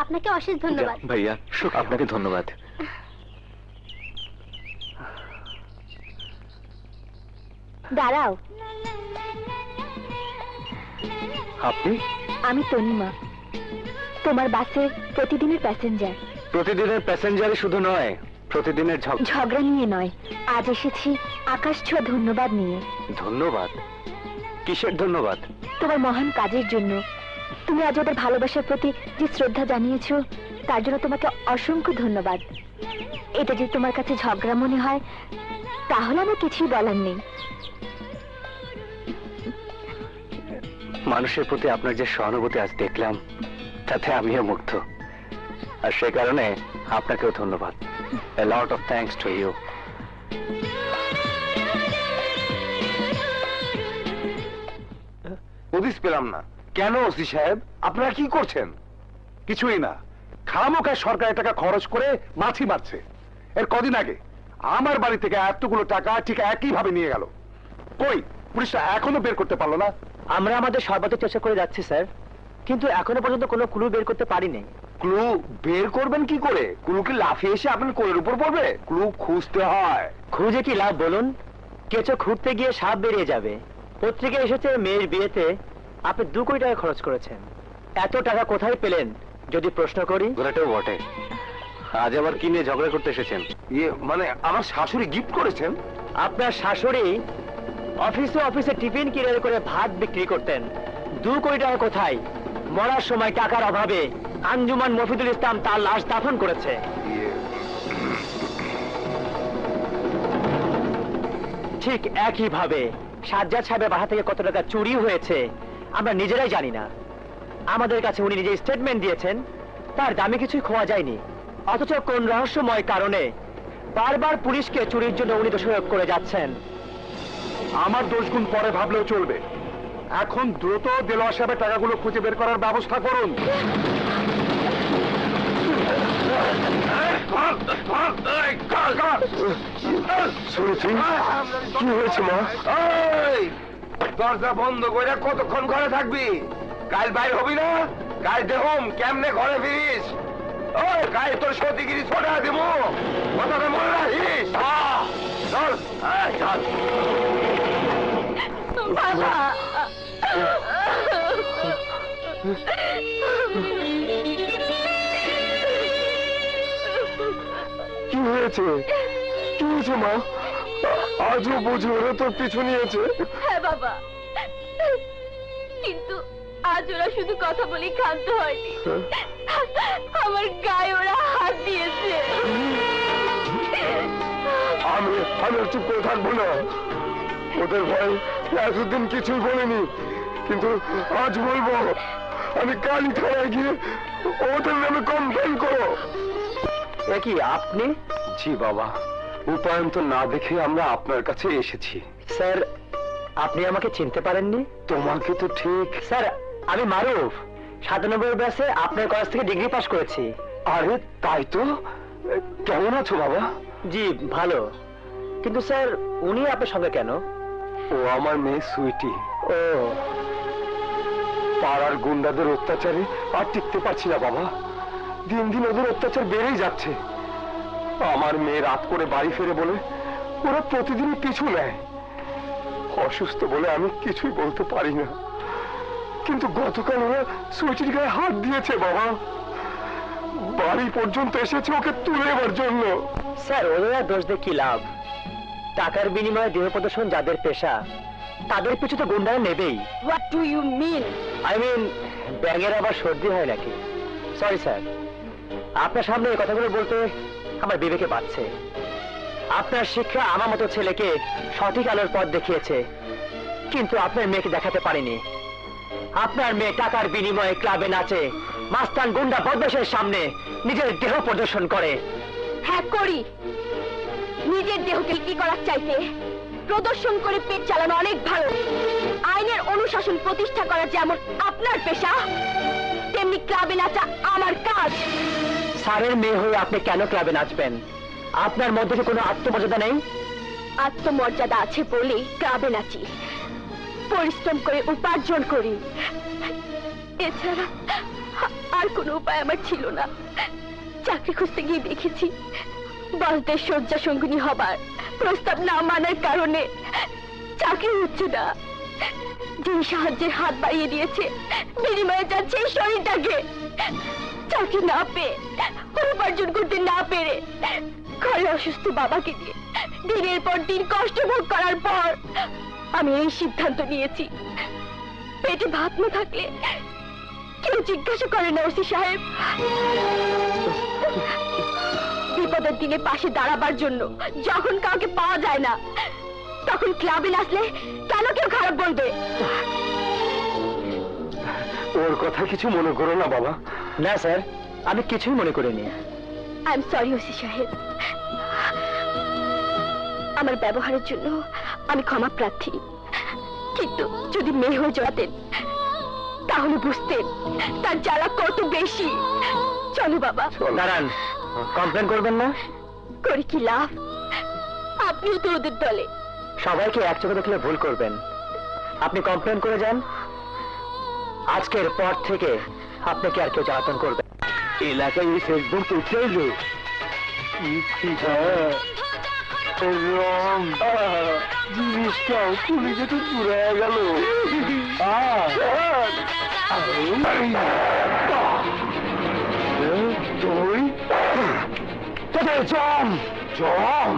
S3: আপনাকে অশেষ ধন্যবাদ।
S2: ভাইয়া, আপনাকে ধন্যবাদ।
S3: দাঁড়াও।
S2: আপনি?
S3: আমি তনিমা, তোমার বাসের প্রতিদিনের প্যাসেঞ্জার।
S2: প্রতিদিনের প্যাসেঞ্জারই শুধু নয়, প্রতিদিনের
S3: ঝগড়া নিয়ে নয়, আজ এসেছি আকাশ ছোঁয়া ধন্যবাদ নিয়ে।
S2: ধন্যবাদ? কিসের ধন্যবাদ?
S3: তোমার মহান কাজের জন্য। তুমি আজ ওদের ভালোবাসার প্রতি যে শ্রদ্ধা জানিয়েছো, তার জন্য তোমাকে অসংখ্য ধন্যবাদ। এটা যদি তোমার কাছে ঝগড়া মনে হয়, তাহলে আমার কিছুই বলার নেই।
S2: মানুষের প্রতি আপনার যে সহানুভূতি আজ দেখলাম, তাতে আমিও মুগ্ধ, আর সে কারণে আপনাকেও ধন্যবাদ। A lot of thanks to you.
S6: হদিস পেলাম না, কেন ওসি সাহেব, আপনারা কি করছেন?
S2: কিছুই না, খামোখায় সরকারের টাকা খরচ করে মাছি মারছে। এর কদিন আগে আমার বাড়ি থেকে এতগুলো টাকা ঠিক একই ভাবে নিয়ে গেল। কই, পুলিশটা এখনো বের করতে পারলো না?
S1: আমরা আমাদের সর্বোচ্চ চেষ্টা করে যাচ্ছি স্যার, কিন্তু এখনো পর্যন্ত কোনো ক্লু বের করতে পারিনি।
S6: ক্লু বের করবেন কি করে? ক্লু কি লাফিয়ে এসে আপনার কোলের উপর পড়বে? ক্লু খুঁজতে হয়।
S1: খুঁজে কি লাভ বলুন? কেঁচো খুঁড়তে গিয়ে সাপ বেরিয়ে যাবে। পত্রিকায় এসেছে মেয়ের বিয়েতে আপনি 2 কোটি টাকা খরচ করেছেন। এত টাকা কোথায় পেলেন যদি প্রশ্ন করি?
S2: ঘোরাটাও বটে। আজ আবার কি নিয়ে ঝগড়া করতে এসেছেন?
S6: মানে আমার শাশুড়ি গিফট করেছেন?
S1: আপনার শাশুড়ি অফিসে অফিসে টিফিন কিনে করে ভাত বিক্রি করতেন। 2 কোটি টাকা কোথায়? মরার সময় টাকার অভাবে আঞ্জুমান মফিদুল ইসলাম তার লাশ দাফন করেছে। ঠিক একই ভাবে সাজ্জাদ সাহেবের বাসা থেকে কত টাকা চুরি হয়েছে আমরা নিজেরাই জানি না। আমাদের কাছে উনি নিজে স্টেটমেন্ট দিয়েছেন, তার দামে কিছুই খোয়া যায়নি। অথচ কোন রহস্যময় কারণে বারবার পুলিশকে চুরির জন্য উনি দোষারোপ করে যাচ্ছেন।
S2: আমার দোষগুণ পরে ভাবলেও চলবে, এখন দ্রুত দেলোয়ার সাহেবের টাকাগুলো খুঁজে বের করার ব্যবস্থা করুন।
S6: কি হয়েছে মা? দরজা বন্ধ করে কতক্ষণ ঘরে থাকবি? কাল বাইর হবি না? কাল দেখুম কেমনে ঘরে ফিরিস। ও কাল তোর সতীগিরি ছোটা দিব, কথাটা মনে রাখিস। চল হ্যাঁ চল।
S3: বাবা
S6: কি হয়েছে? কি হয়েছে মা? আজও বুঝে ওরা তোর পিছু নিয়েছে।
S3: হ্যাঁ বাবা, কিন্তু আজ ওরা শুধু কথা বলে ক্ষান্ত হয়নি, আমার গায়ে ওরা হাত দিয়েছে।
S6: আমি আমি আর চুপ করে থাকবো না। ওদের ভাই এতদিন কিছুই বলেনি, কিন্তু আজ বলবো। আমি কালই থানায় গিয়ে ওদের নামে কমপ্লেন করো।
S1: কি আপনি?
S6: জি বাবা, উপায়ন তো না দেখে আমরা আপনার কাছে এসেছি।
S1: স্যার, আপনি আমাকে চিনতে পারেননি?
S6: তোমাকে তো ঠিক।
S1: স্যার, আমি মারুফ, 97 ব্যাচে আপনার কলেজ থেকে ডিগ্রি পাস করেছি।
S6: আরে তাই তো। কেমন আছো বাবা?
S1: জি ভালো, কিন্তু স্যার উনি আপনার সঙ্গে কেন?
S6: ও আমার মেয়ে সুইটি।
S1: ও,
S6: পাড়ার গুন্ডাদের অত্যাচারে আর টিকতে পারছি না বাবা। দিন দিন ওদের অত্যাচার বেড়েই যাচ্ছে। আমার মেয়ে রাত করে বাড়ি ফেরে বলে ওরা প্রতিদিনই পিছু নেয়। অসুস্থ বলে আমি কিছুই বলতে পারি না, কিন্তু গতকাল ওরা সুইটির গায়ে হাত দিয়েছে বাবা। বাড়ি পর্যন্ত এসেছে ওকে তুলে নেবার জন্য।
S1: স্যার ওদের আর দোষ দিয়ে কি লাভ? টাকার বিনিময়ে দেহ প্রদর্শন যাদের পেশা, তাদের পিছু তো গুন্ডারা নেবেই।
S3: What do you mean?
S1: I mean, ব্যাঙের আবার সর্দি হয় নাকি? সরি স্যার, আপনার সামনে এই কথাগুলো বলতে আমার বিবেকে বাজছে। আপনার শিক্ষা আমার মতো ছেলেকে সঠিক আলোর পথ দেখিয়েছে, কিন্তু আপনার মেয়েকে দেখাতে পারেনি। আপনার মেয়ে টাকার বিনিময়ে ক্লাবে নাচে, মাস্তান গুন্ডা বদমাশের সামনে নিজের দেহ প্রদর্শন করে।
S3: হ্যাঁ করি। নিজের দেহকে কি করার চাইতে প্রদর্শন করে পেট চালানো অনেক ভালো। আইনের অনুশাসন প্রতিষ্ঠা করা যেমন আপনার পেশা, তেমনি ক্লাবে নাচা আমার কাজ।
S1: স্যারের মেয়ে হয়ে আপনি কেন ক্লাবে নাচবেন? আপনার মধ্যে কি কোনো আত্মমর্যাদা নেই?
S3: আত্মমর্যাদা আছে বলেই ক্লাবে নাচি, পরিশ্রম করে উপার্জন করি। এছাড়া আর কোনো উপায় আমার ছিল না। চাকরি খুঁজতে গিয়ে দেখেছি বসদের শয্যা সঙ্গিনী হবার প্রস্তাব না মানার কারণে চাকরি হচ্ছে না। যে সাহায্যের হাত বাড়িয়ে দিয়েছে, বিনিময়ে যাচ্ছে এই শরীরটাকে। চাকরি না পেয়ে, উপার্জন করতে না পেরে, ঘরে অসুস্থ বাবাকে নিয়ে দিনের পর দিন কষ্ট ভোগ করার পর আমি এই সিদ্ধান্ত নিয়েছি, পেটে ভাত না থাকলে কেউ জিজ্ঞাসা করে না ওসি সাহেব। বিপদের দিনে পাশে দাঁড়াবার জন্য যখন কাউকে পাওয়া যায় না, তখন ক্লাবে আসলে কেন কেউ খারাপ বলবে?
S6: ওর কথা কিছু মনে করো না বাবা।
S1: না স্যার, আমি কিছুই মনে করিনি।
S3: আই এম সরি ওসি সাহেব, আমার ব্যবহারের জন্য আমি ক্ষমা প্রার্থী। কিন্তু যদি মেয়ে হয়ে জড়াতেন তাহলে বুঝতেন তার জ্বালা কত বেশি। চলো বাবা।
S1: দাঁড়ান, কমপ্লেন করবেন না?
S3: করি কি লাভ? আপনিও তো ওদের দলে।
S1: সবাইকে এক চোখে দেখলে ভুল করবেন। আপনি কমপ্লেন করে যান, আজকের পর থেকে আপনাকে আর কেউ জ্বালাতন করবে।
S6: এলাকায় এই ফেসবুক উঠেইল জিনিসটাও পুলিশে তো চুরে গেল। তুই তোদের জম জম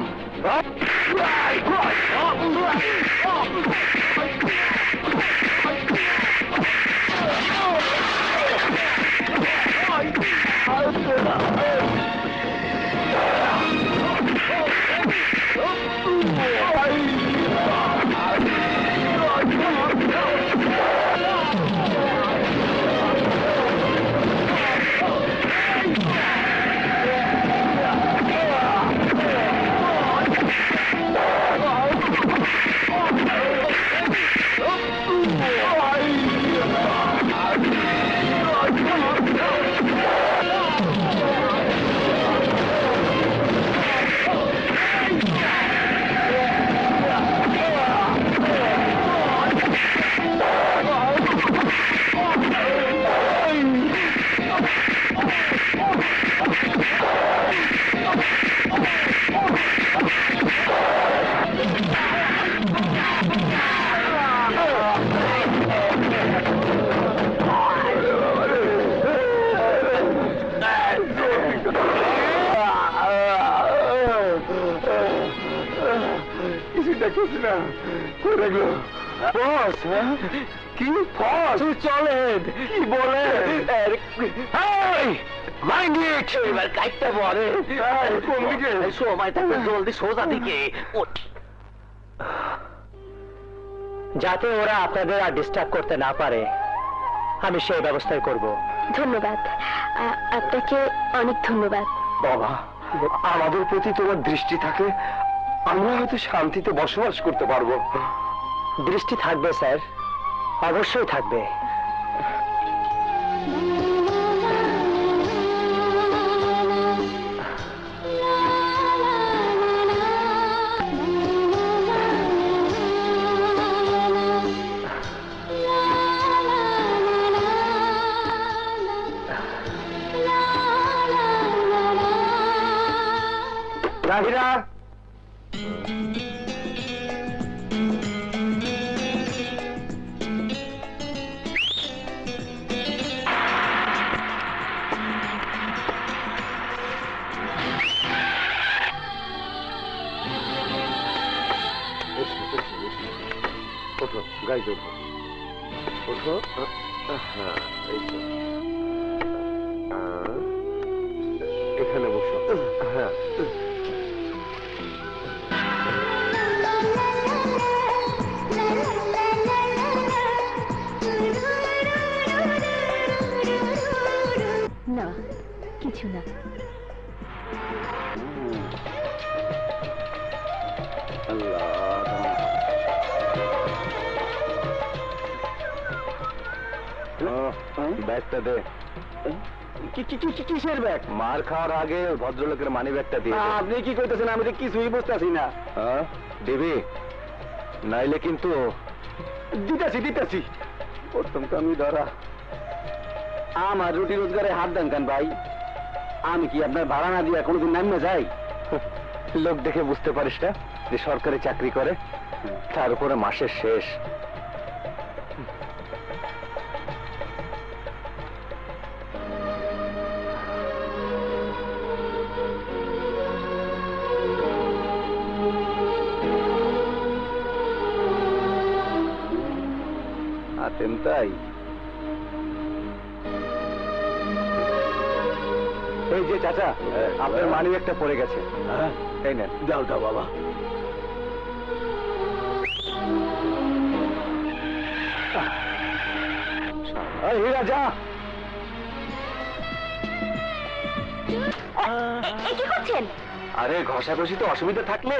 S6: কিছু দেখেছি না। কই দেখলো? বস, হ্যাঁ? কি বস? চলেন। কি বলে? Mind it.
S4: এবার কাইটটা পরে
S6: কোন দিকে?
S4: সময় থাকবে জলদি সোজা দিকে ওঠ। যাতে ওরা আপনাদের আর ডিস্টার্ব করতে না পারে আমি সেই ব্যবস্থাই করব।
S3: ধন্যবাদ, আপনাকে অনেক ধন্যবাদ।
S6: বাবা, আমাদের প্রতি তোমার দৃষ্টি থাকে, আমরা হয়তো শান্তিতে বসবাস করতে পারবো।
S4: দৃষ্টি থাকবে স্যার, অবশ্যই থাকবে।
S6: রাহিরা, ওঠো, গাড়িতে ওঠো, ওঠো। হ্যাঁ, এই তো। এখানে বসো। হ্যাঁ,
S3: না, কিছু না।
S6: ব্যাগটা দে। কিসের ব্যাগ? মার খাওয়ার আগে ভদ্রলোকের মানি ব্যাগটা দিয়ে। আপনি কি কইতেছেন? আমি তো কিছুই বুঝতেছি না। দিবি নাইলে কিন্তু। দিতেছি। প্রথম তো আমি ধরা। আমার রুটি রোজগারে হাত দেন কেন ভাই? আমি কি আপনার ভাড়া না দিয়ে কোনোদিন নামে যাই? লোক দেখে বুঝতে পারিস না যে সরকারি চাকরি করে, তার উপরে মাসের শেষ। আতেন তাই? এই যে চাচা, আপনার মানি একটা পড়ে গেছে। এই নেন।
S4: দাও দাও বাবা।
S6: হীরা যা।
S3: কি করছেন?
S6: আরে ঘষাঘষি তো অসুবিধা থাকলে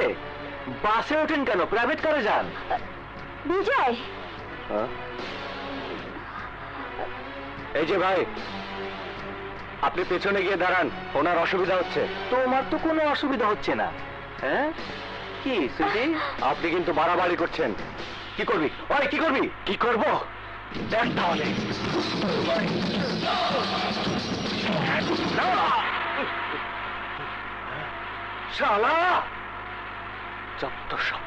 S6: বাসে ওঠেন কেন? প্রাইভেট কারে যান।
S3: বিজয়,
S6: এই যে ভাই, আপনি পেছনে গিয়ে দাঁড়ান, ওনার অসুবিধা হচ্ছে।
S4: তোমার তো কোনো অসুবিধা হচ্ছে না।
S6: হ্যাঁ কি সুধি, আপনি কিন্তু বাড়াবাড়ি করছেন। কি করবি? ওই কি করবি? কি করব? দেখ তাহলে। শালা যত সব।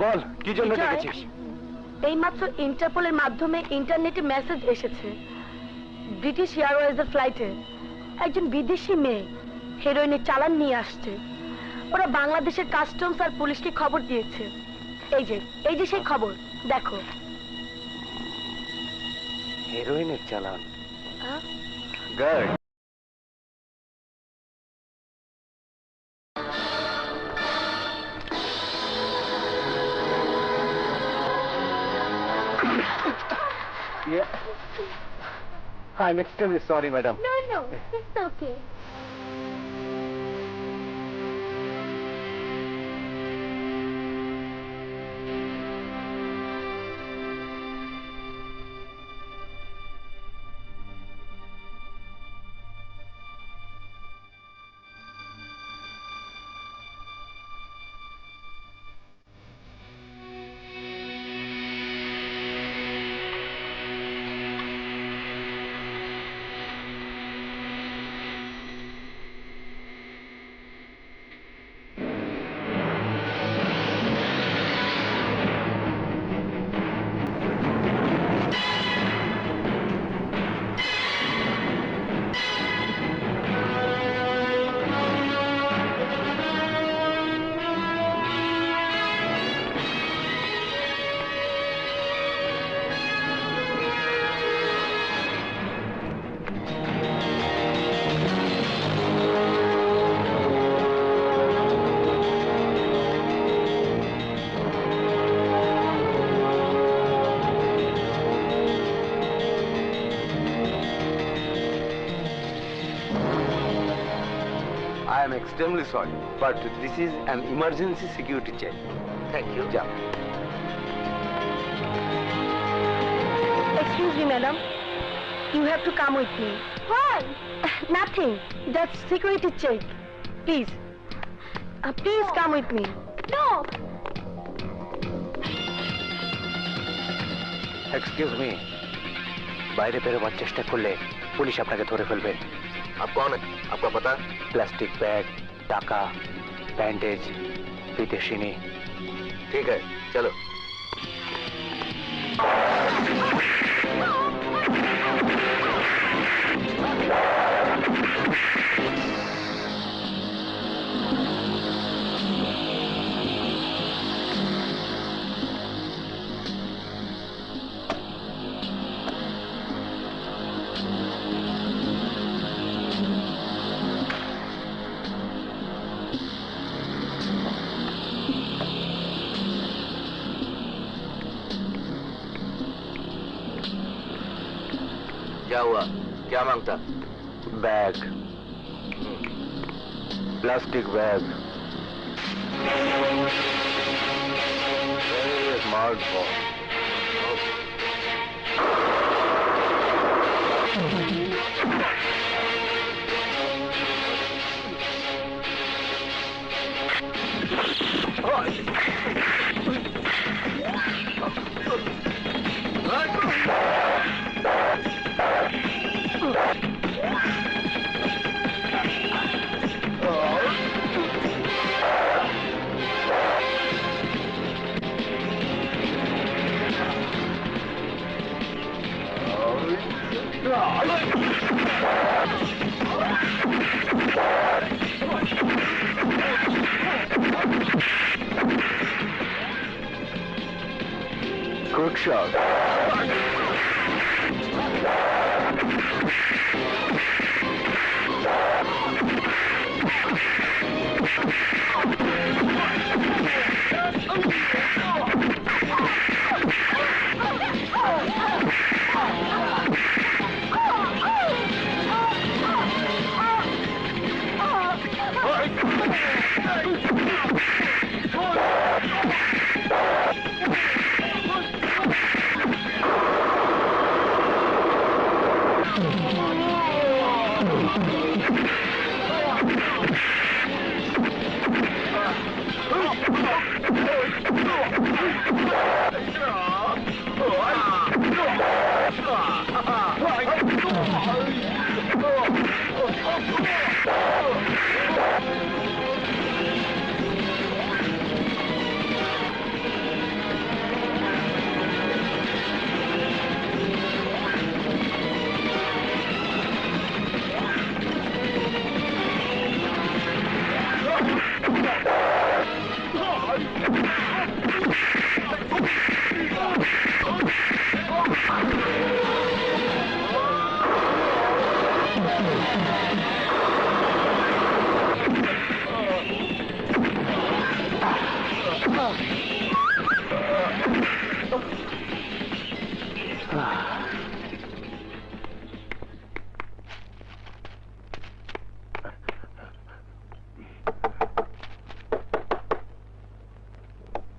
S6: বল কি জন্য
S3: বিজয়,
S6: ডেকেছিস?
S3: এইমাত্র ইন্টারপোলের মাধ্যমে ইন্টারনেটে মেসেজ এসেছে ব্রিটিশ এয়ারওয়েজের ফ্লাইটে একজন বিদেশি মেয়ে হেরোইনের চালান নিয়ে আসছে। ওরা বাংলাদেশের কাস্টমস আর পুলিশকে খবর দিয়েছে। এই যে সেই খবর দেখো।
S6: হেরোইনের চালান?
S3: আহ?
S6: Good. I'm extremely sorry, madam.
S5: No, it's okay.
S6: I am extremely sorry, but this is an emergency security check. Thank you. Ja.
S3: Excuse me, madam. You have to come with me.
S5: Why?
S3: Nothing. That's security check. Please. Please come with me.
S5: No.
S6: Excuse me. বাইরে বেরোবার চেষ্টা করলে police আপনাকে ধরে ফেলবে। आप कौन है? आपका पता? प्लास्टिक बैग, टाका, बैंडेज, विदेशिनी। ठीक है, चलो। क्या हुआ? क्या मांगता? Bag, plastic bag. Smart boy. Good shot.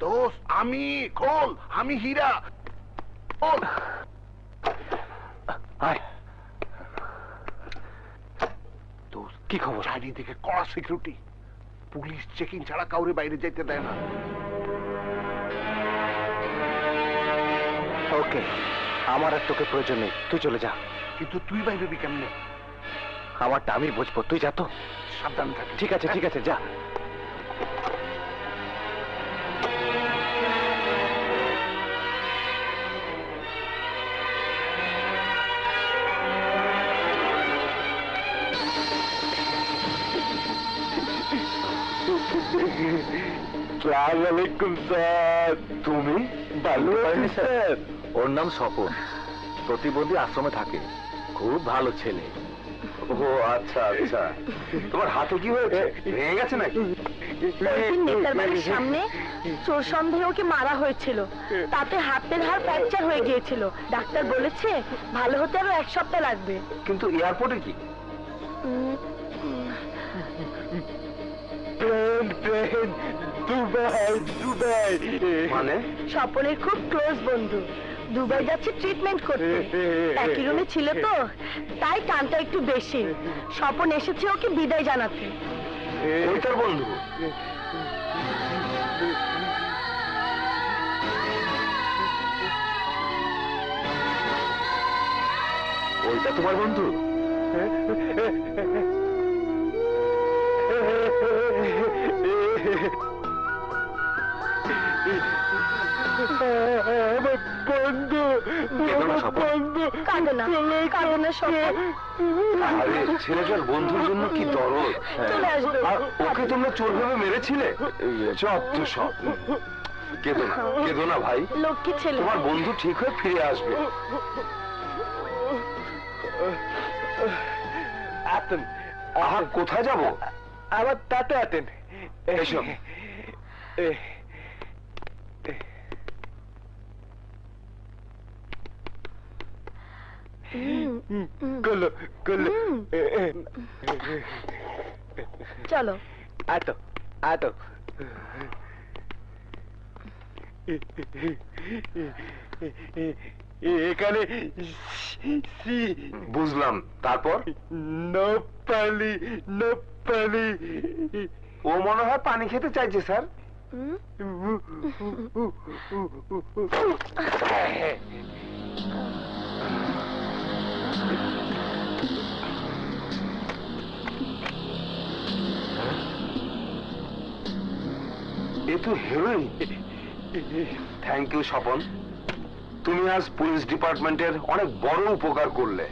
S6: দোস্ত আমি খোল, আমি হীরা। খোল। দোস্ত কি খবর? চারিদিকে কড়া সিকিউরিটি, পুলিশ চেকিং ছাড়া কাউরে বাইরে যেতে দেয় না।
S2: ওকে, আমার আর তোকে প্রয়োজন নেই, তুই চলে যা।
S6: কিন্তু তুই বাইরে বি কেমনে?
S2: আমারটা আমি বুঝবো, তুই যা তো।
S6: সাবধান থাকি।
S2: ঠিক আছে, ঠিক আছে, যা।
S6: আসসালামুয়ালাইকুম স্যার।
S2: তুমি?
S6: ভালো আছি স্যার।
S2: ওর নাম স্বপন, প্রতিবন্ধী আশ্রমে থাকে, খুব ভালো ছেলে। ও আচ্ছা আচ্ছা, তোমার হাতে কি হয়েছে? ভেঙে গেছে নাকি?
S3: নেতার বাড়ির সামনে চোর সন্দেহে ওকে মারা হয়েছিল, তাতে হাতের হাড় ফ্র্যাকচার হয়ে গিয়েছিল। ডাক্তার বলেছে ভালো হতে আরো 1 সপ্তাহ লাগবে।
S2: কিন্তু এয়ারপোর্টে কি?
S6: দুবাই।
S2: মানে?
S3: স্বপনের খুব ক্লোজ বন্ধু, দুবাই যাচ্ছে ট্রিটমেন্ট করতে। একই রুমে ছিল তো, তাই টানটা একটু বেশি। স্বপন এসেছে ওকে বিদায় জানাতে।
S2: ওই তোর বন্ধু? ওইটা তোমার বন্ধু?
S6: বন্ধু,
S2: বন্ধু।
S3: কাঁদো না, কাঁদো না স্বপন।
S2: আরে ছেলেটার বন্ধুর জন্য কি দরদ।
S3: চলে আসবে।
S2: আর ওকে তোমরা চোর ভেবে মেরেছিলে? যত সব। কেঁদো না, কেঁদো না ভাই,
S3: লক্ষ্মী ছেলে।
S2: তোমার বন্ধু ঠিক হয়ে ফিরে আসবে।
S6: আতেন।
S2: আহা, কোথায় যাবো?
S6: আবার তাতে আতেন।
S2: এসো।
S6: গলো গলো।
S3: চলো।
S6: আতো আতো। এখানে
S2: বুঝলাম, তারপর?
S6: নোপালি নোপালি।
S2: ও মনে হয় পানি খেতে চাইছে স্যার। এ তো হেরোইন। থ্যাংক ইউ স্বপন, তুমি আজ পুলিশ ডিপার্টমেন্টের অনেক বড় উপকার করলে।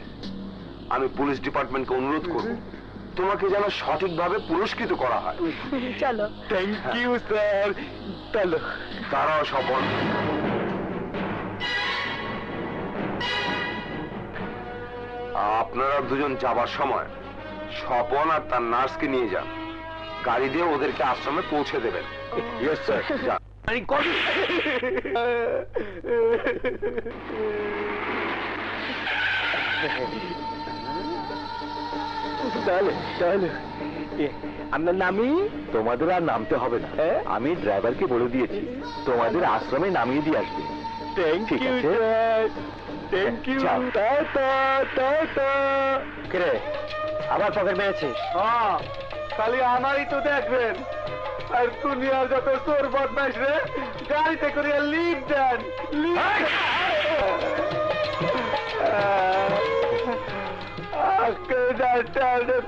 S2: আমি পুলিশ ডিপার্টমেন্টকে অনুরোধ করব তোমাকে যেন সঠিকভাবে পুরস্কৃত করা হয়।
S3: চলো।
S6: Thank you sir. চলো।
S2: তারাও স্বপন, আপনারা দুজন যাবার সময় স্বপন আর তার নার্সকে নিয়ে যান, গাড়ি দিয়ে ওদেরকে আশ্রমে পৌঁছে দেবেন। ইয়েস স্যার, যান।
S6: তাহলে তাহলে আপনার নামই?
S2: তোমাদের আর নামতে হবে না, আমি ড্রাইভারকে বলে দিয়েছি তোমাদের আশ্রমে নামিয়ে দিয়ে আসবে।
S6: থ্যাংক
S2: ঠিক
S6: ইউ
S2: আছে।
S6: স্যার। Thank you.
S2: যাও।
S6: Tata tata.
S2: কে আবার পকেট মেরেছিস?
S6: হ্যাঁ, খালি আমারই তো দেখবেন। আর দুনিয়ার যত চোর বদমাইশ রে গাড়িতে করে লিফট দেন।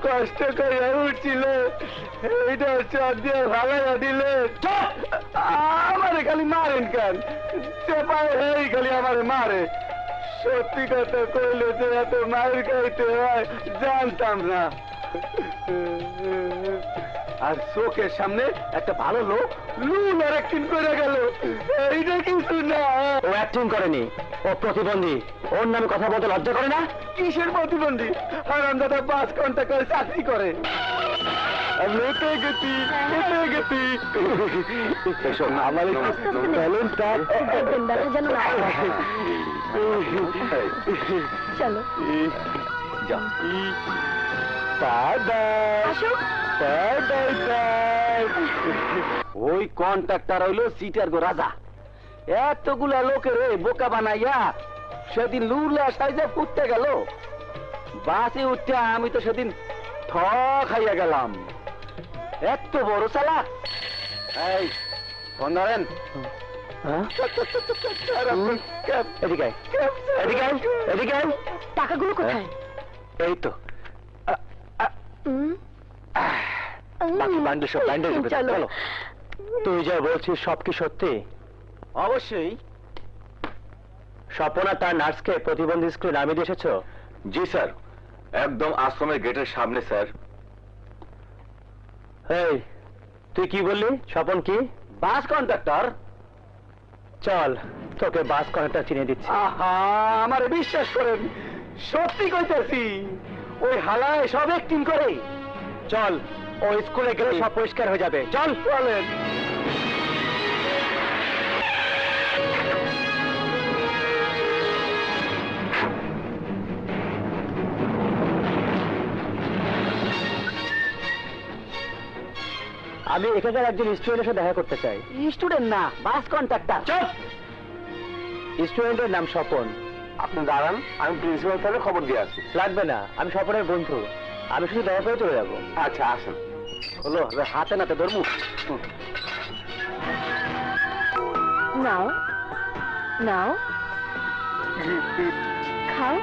S6: কষ্ট করে উঠছিল, এইটা চর দিয়ে ভালো দিলে। আমারে খালি মারেন কেন? চেপায় এই খালি আমারে মারে। সত্যি কথা কইলে যে এত মায়ের খাইতে হয় জানতাম না।
S1: আর চোখের সামনে একটা ভালো লোক লুল আর অ্যাক্টিং করে গেল। এইটা কিছু না।
S4: ও অ্যাক্টিং করেনি, ও প্রতিবন্ধী। ওর নামে কথা বলতে লজ্জা করে না?
S1: কিসের প্রতিবন্ধী? হারামজাদা 5 ঘন্টা করে চাকরি করে। মেতে গেছি। আমার ট্যালেন্টটা
S3: দেখবেন ব্যথা যেন না হয়। চলো আসো।
S1: ওই কন্ট্রাক্টর হইলো সিটার গো রাজা। এতগুলা লোকের বোকা বানাইয়া সেদিন লুলা সাইজে ফুটতে গেল। বাসে উঠতে আমি তো সেদিন ঠ খাইয়া গেলাম। এত বড় চালাক। এই ফোন ধরেন। এদিকে আয়, এদিকে আয়, এদিকে আয়।
S3: টাকাগুলো কোথায়?
S1: এই তো বাকি বান্ডেল সব ব্যান্ডেজ হবে।
S3: চলো।
S1: চলো।
S4: তুই যা বলছিস সব কি সত্যি?
S1: অবশ্যই।
S4: স্বপনা তার নার্সকে প্রতিবন্ধী স্কুলে নামিয়ে দিয়ে এসেছো?
S2: জি স্যার, একদম আশ্রমের গেটের সামনে স্যার।
S4: এই তুই কি বললি? স্বপন কি?
S1: বাস কন্ট্রাক্টর।
S4: চল তোকে বাস কন্ট্রাক্টর চিনিয়ে দিচ্ছি।
S1: আহা, আমারে বিশ্বাস করেন, সত্যি কইতেছি। ওই হালায় সব অ্যাক্টিং করে।
S4: চল, ও স্কুলে গেলে সব পরিষ্কার হয়ে যাবে। চল।
S1: বলেন।
S4: আমি এখানকার একজন স্টুডেন্টের সাথে দেখা করতে চাই।
S1: স্টুডেন্ট না, বাস কন্ট্রাক্টর।
S4: চল। স্টুডেন্টের নাম স্বপন।
S2: আপনি দাঁড়ান, আমি প্রিন্সিপাল স্যারের খবর দিয়ে আসি।
S4: লাগবে না, আমি স্বপনের বন্ধু। আমি শুধু দেখা করে চলে যাবো।
S2: আচ্ছা আসেন।
S1: হলো, এবার হাতে নাতে ধরমু।
S3: নাও নাও, খাও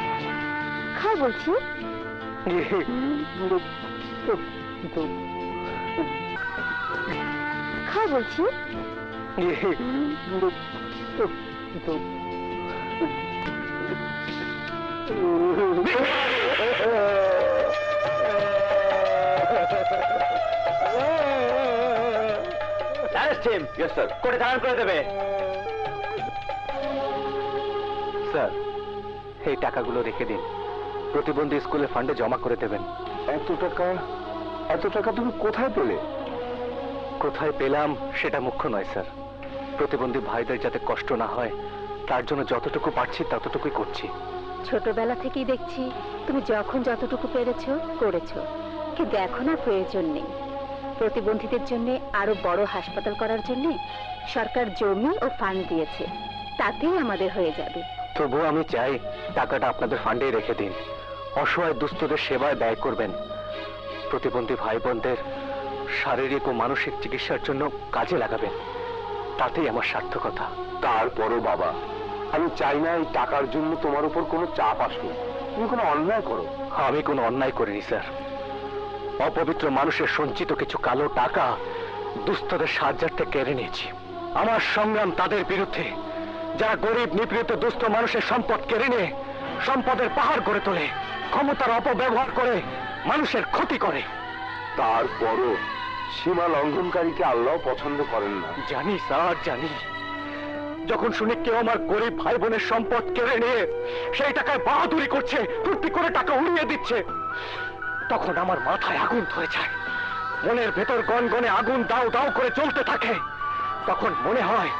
S3: খাও বলছি। খাও বলছি।
S2: Yes sir.
S4: করে ধারণ করে দেবে।
S1: স্যার, এই টাকাগুলো রেখে দিন, প্রতিবন্ধী স্কুলের ফান্ডে জমা করে দেবেন।
S2: এত টাকা তুমি কোথায় পেলে?
S1: কোথায় পেলাম সেটা মুখ্য নয় স্যার। প্রতিবন্ধী ভাইদের যাতে কষ্ট না হয় তার জন্য যতটুকু পারছি ততটুকুই করছি।
S3: ছোটবেলা থেকেই দেখছি তুমি যখন যতটুকু পেরেছো করেছো, কিন্তু এখন আর প্রয়োজন নেই। প্রতিবন্ধীদের জন্য আরো বড় হাসপাতাল করার জন্য সরকার জমি ও ফান্ড দিয়েছে, তাতেই আমাদের হয়ে যাবে।
S1: তবুও আমি চাই টাকাটা আপনাদের ফান্ডেই রেখে দিন। অসহায় দুস্থদের সেবায় ব্যয় করবেন। প্রতিবন্ধী ভাই বোনদের শারীরিক ও মানসিক চিকিৎসার জন্য কাজে লাগাবেন। তাতেই আমার সার্থকতা।
S2: তারপরও বাবা, আমি চাই না এই টাকার জন্য তোমার উপর কোনো চাপ আসুক। তুমি কোনো অন্যায় করো।
S1: আমি কোনো অন্যায় করিনি স্যার। অপবিত্র মানুষের সঞ্চিত কিছু কালো টাকা দুস্থদের সাহায্যার্থে কেড়ে নিয়েছি। আমার সংগ্রাম তাদের বিরুদ্ধে যারা গরিব নিপীড়িত দুস্থ মানুষের সম্পদ কেড়ে নিয়ে সম্পদের পাহাড় গড়ে তোলে, ক্ষমতার অপব্যবহার করে মানুষের ক্ষতি করে।
S2: তারপরও সীমা লঙ্ঘনকারীকে আল্লাহ পছন্দ করেন না।
S1: জানি স্যার, জানি। যখন শুনি কেউ আমার গরিব ভাই বোনের সম্পদ কেড়ে নিয়ে সেই টাকায় বাহাদুরি করছে, ফুর্তি করে টাকা উড়িয়ে দিচ্ছে, তখন আমার মাথায় আগুন ধরে যায়। মনের ভেতর গনগনে আগুন দাও দাও করে জ্বলতে থাকে। তখন মনে হয়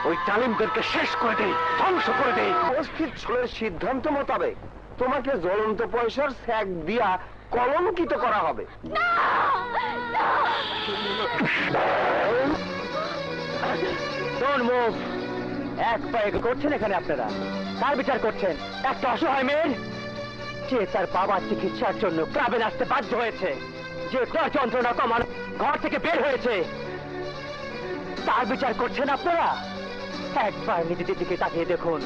S1: ওই জালিমদেরকে শেষ করে দেই, ধ্বংস করে দেই।
S2: অস্থির ছোলের সিদ্ধান্ত মোতাবেক তোমাকে জ্বলন্ত পয়সার স্যাক দিয়া কলঙ্কিত করা হবে।
S4: Don't move. এক পায়ে করছেন এখানে আপনারা? কার বিচার করছেন? একটা অসহায় মেয়ের, যে তার বাবার চিকিৎসার জন্য ক্লাবে আসতে বাধ্য হয়েছে, যে যন্ত্রণা কমানো ঘর থেকে বের হয়েছে, তার বিচার করছেন আপনারা? একবার নিজেদের দিকে তাকিয়ে দেখুন।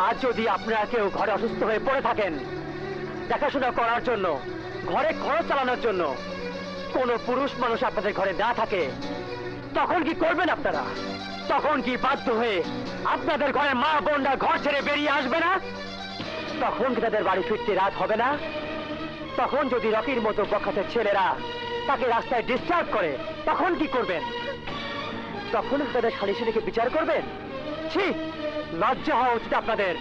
S4: আর যদি আপনারা কেউ ঘরে অসুস্থ হয়ে পড়ে থাকেন, দেখাশোনা করার জন্য, ঘরে খরচ চালানোর জন্য কোনো পুরুষ মানুষ আপনাদের ঘরে না থাকে, তখন কি করবেন আপনারা? তখন কি বাধ্য হয়ে আপনাদের ঘরের মা বোনরা ঘর ছেড়ে বেরিয়ে আসবে না? তখন কি তাদের বাড়ি ফিরতে রাত হবে না? তখন যদি রকির মতো বখাতের ছেলেরা
S1: তাকে রাস্তায় ডিস্টার্ব করে, তখন কি করবেন? তখন আপনাদের সালিশে রেখে বিচার করবেন? ছি, লজ্জা হওয়া উচিত আপনাদের।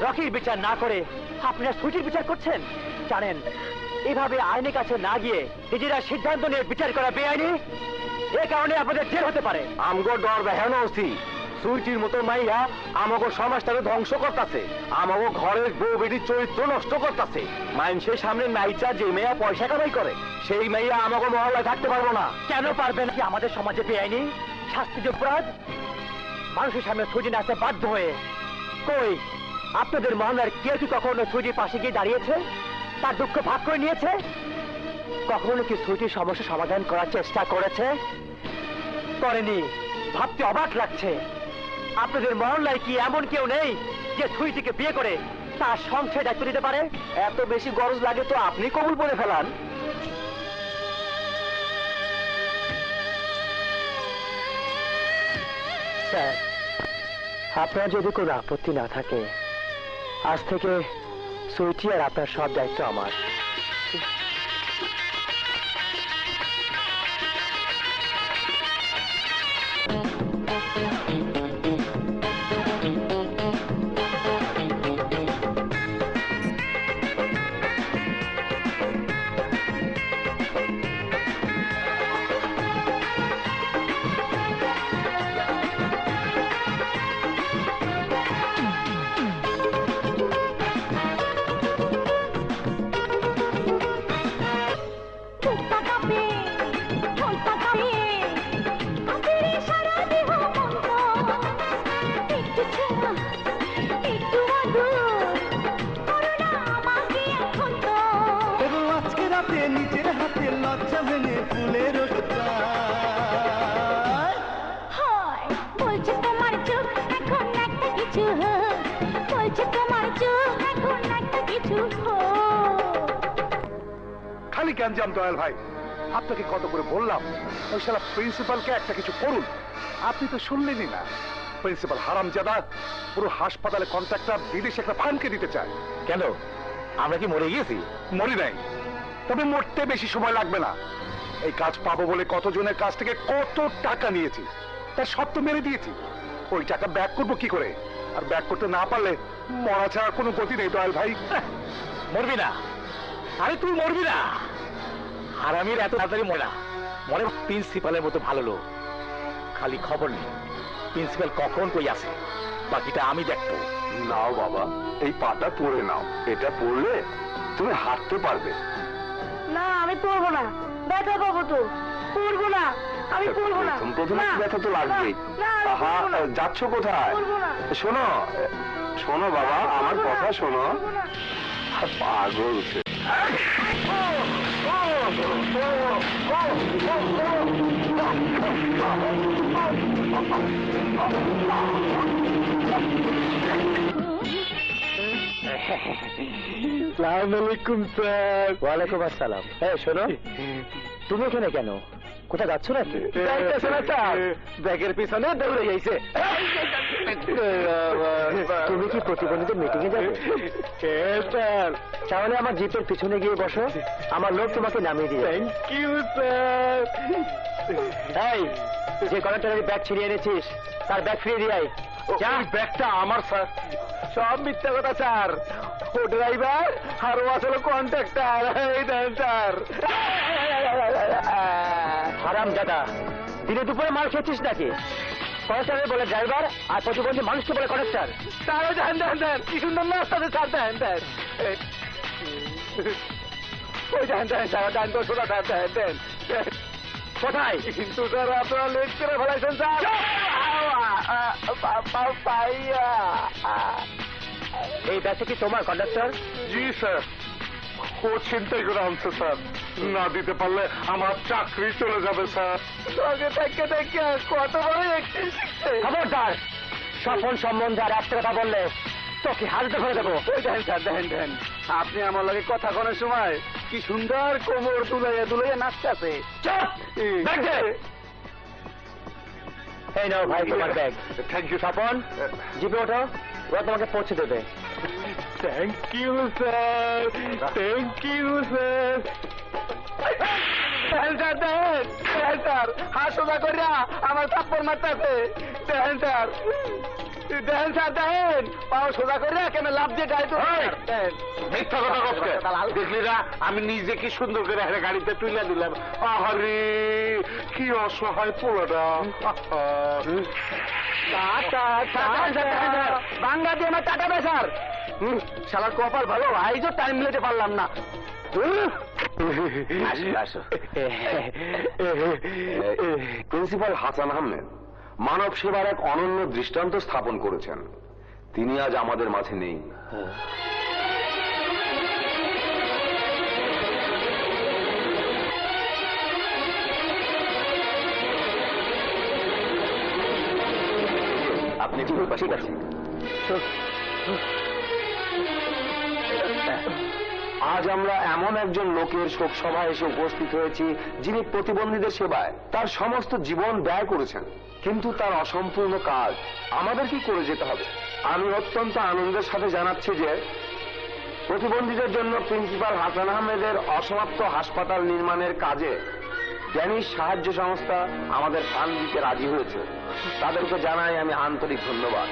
S1: রকির বিচার না করে আপনারা সুচির বিচার করছেন। জানেন, এভাবে আইনের কাছে না গিয়ে নিজেরা সিদ্ধান্ত নিয়ে বিচার করা বেআইনি। এ কারণে আপনাদের জেল হতে পারে।
S6: আমগো ডর বেহানো উঠি, সুইটির মতো মাইয়া আমাগো সমাজটাকে ধ্বংস করতেছে, আমাগো ঘরের বউ বেটির চরিত্র নষ্ট করতেছে। মানুষের সামনে নাইচা যে মেয়া পয়সা কামাই করে, সেই মেয়া আমাগো মহল্লায় থাকতে পারবো না।
S1: কেন পারবেন? কি আমাদের সমাজে বেআইনি শাস্তিযোগ্য অপরাধ? মানুষের সামনে সুজি নাচতে বাধ্য হয়ে কই আপনাদের মহল্লার কেউ কি কখনো সুজির পাশে গিয়ে দাঁড়িয়েছে, তার দুঃখ ভাগ করে নিয়েছে? কখনো কি সুজির সমস্যা সমাধান করার চেষ্টা করেছে? করেনি। ভাবতে অবাক লাগছে, আপনাদের মহল্লায় কি এমন কেউ নেই যে সুইটিকে বিয়ে করে তার সংসারে দায়িত্ব দিতে পারে?
S6: এত বেশি গরজ লাগে তো আপনি কবুল করে ফেলান।
S1: স্যার, আপনার যদি কোনো আপত্তি না থাকে, আজ থেকে সুইটি আর আপনার সব দায়িত্ব আমার।
S7: নিজের হাতে লজ্জা ভেঙে ফুলের
S5: বলছে তোমার চোখ এখন একটা কিছু হোক, বলছে তোমার চোখ এখন একটা কিছু হোক।
S2: খালি গ্যাঞ্জাম দয়াল ভাই, আপনাকে কত করে বললাম ওই শালা প্রিন্সিপালকে একটা কিছু করুন, আপনি তো শুনলেনই না। প্রিন্সিপাল হারামজাদা পুরো হাসপাতালে কন্ট্রাক্টর বিদেশে একটা ফান্ডকে দিতে চায়।
S6: কেন, আমরা কি মরে গিয়েছি?
S2: মরি নাই, তবে মরতে বেশি সময় লাগবে না। এই কাজ পাবো বলে কতজনের কাছ থেকে কত টাকা নিয়েছি, তার সব তো মেরে দিয়েছি। ওই টাকা ব্যাক করবো কি করে? আর ব্যাক করতে না পারলে মরা ছাড়া কোনো গতি নেই দয়াল ভাই।
S6: মরবি না? আরে তুই মরবি না, হারামির এত তাড়াতাড়ি মরা মনে প্রিন্সিপালের মতো ভালো লোক। খালি খবর নেই প্রিন্সিপাল কখন কই আছে, বাকিটা আমি দেখবো।
S2: নাও বাবা, এই পাটা পরে নাও, এটা পরলে তুমি হাঁটতে পারবে।
S3: না, আমি পড়বো না, ব্যথা পাবো তো। পড়বো না, আমি পড়বো না।
S2: প্রথমে
S3: না,
S2: ব্যথা তো লাগবেই।
S3: না, আমি
S2: আহা,
S3: পড়বো না।
S2: যাচ্ছ কোথায়?
S3: পড়বো না।
S2: শোনো শোনো বাবা, আমার কথা শোনো।
S3: পড়বো না।
S2: পাগল সে।
S1: আসসালামাইকুম স্যার। ওয়ালাইকুম আসসালাম। হ্যাঁ শোনো, তুমি এখানে কেন? কোথায় যাচ্ছ নাকি?
S6: যাইতেছে না স্যার, ব্যাগের পিছনে দৌড়ে যাইছে।
S1: তুমি কি প্রতিবন্ধীদের মিটিং এ যাবে?
S6: স্যার,
S1: তাহলে আমার জিপের পিছনে গিয়ে বসো, আমার লোক তোমাকে নামিয়ে দিয়ে।
S6: Thank you sir.
S1: এই, যে কন্ডাক্টরের ব্যাগ ছিনিয়ে এনেছিস তার ব্যাগ ফিরিয়ে দিয়ে আয়। যা।
S6: ওই ব্যাগটা আমার স্যার। সব মিথ্যা কথা স্যার, ও ড্রাইভার আর ও আসলে কন্ট্রাক্টর। এই দেন স্যার।
S1: হারাম দাদা, দিনে দুপুরে মাল খেয়েছিস নাকি? কন্ডাক্টরের বলে ড্রাইভার আর প্রতিবন্ধী মানুষকে বলে কন্ডাক্টর।
S6: স্যার দেন দেন দেন, কি সুন্দর নাস্তা স্যার, দেন দেন। ওই দেন দেন স্যার, দেন তো সোজা স্যার, দেন দেন।
S1: কোথায়?
S6: কিন্তু স্যার আপনারা লেট করে ফেলাইছেন স্যার। পাইয়া।
S1: এই ব্যাগটা কি তোমার কন্ডাক্টর?
S2: জি স্যার, ও চিন্তাই করে আনছে স্যার, না দিতে পারলে আমার চাকরি চলে যাবে স্যার।
S6: আগে থেকে দেখে কত বড় একটি
S1: খবরদার, স্বপন সম্বন্ধে আর একটা কথা বললে তোকে হালতে করে দেবো।
S6: ওই দেন স্যার, দেন দেন। আপনি আমার লগে কথা করার সময় কি সুন্দর কোমর দুলাইয়া দুলাইয়া নাচতেছে।
S1: চুপ! ব্যাগ দে। এই নাও ভাই তোমার ব্যাগ।
S2: থ্যাংক ইউ
S1: স্বপন, জিপে ওঠো, ওরা তোমাকে পৌঁছে দেবে।
S6: Thank you sir, thank you sir. Sir হাসোদা করিয়া আমার থাপ্পড় মারতেছে দেখেন স্যার দেখেন পাও সোজা করিয়া কেন লাভ দিয়ে গাড়ি তো
S2: মিথ্যা কথা করতে দেখলি না আমি নিজে কি সুন্দর করে হেরে গাড়িতে তুলে দিলাম। আহারে কি অসহায় পোলাটা।
S6: বাংলা দিয়ে আমার টাকা দেয় স্যার। শালার কপাল ভালো আইজও টাইম মিলাতে পারলাম না।
S2: প্রিন্সিপাল হাসান আহমেদ মানব সেবার এক অনন্য দৃষ্টান্ত স্থাপন করেছেন। তিনি আজ আমাদের মাঝে নেই। আপনি ঠিক আছেন? আজ আমরা এমন একজন লোকের শোক সভায় এসে উপস্থিত হয়েছি যিনি প্রতিবন্ধীদের সেবায় তার সমস্ত জীবন ব্যয় করেছেন, কিন্তু তার অসম্পূর্ণ কাজ আমাদের কি করে যেতে হবে। আমি অত্যন্ত আনন্দের সাথে জানাচ্ছি যে প্রতিবন্ধীদের জন্য প্রিন্সিপাল হাসান আহমেদের অসমাপ্ত হাসপাতাল নির্মাণের কাজে ড্যানিশ সাহায্য সংস্থা আমাদের ফান্ড দিতে রাজি হয়েছে। তাদেরকে জানাই আমি আন্তরিক ধন্যবাদ।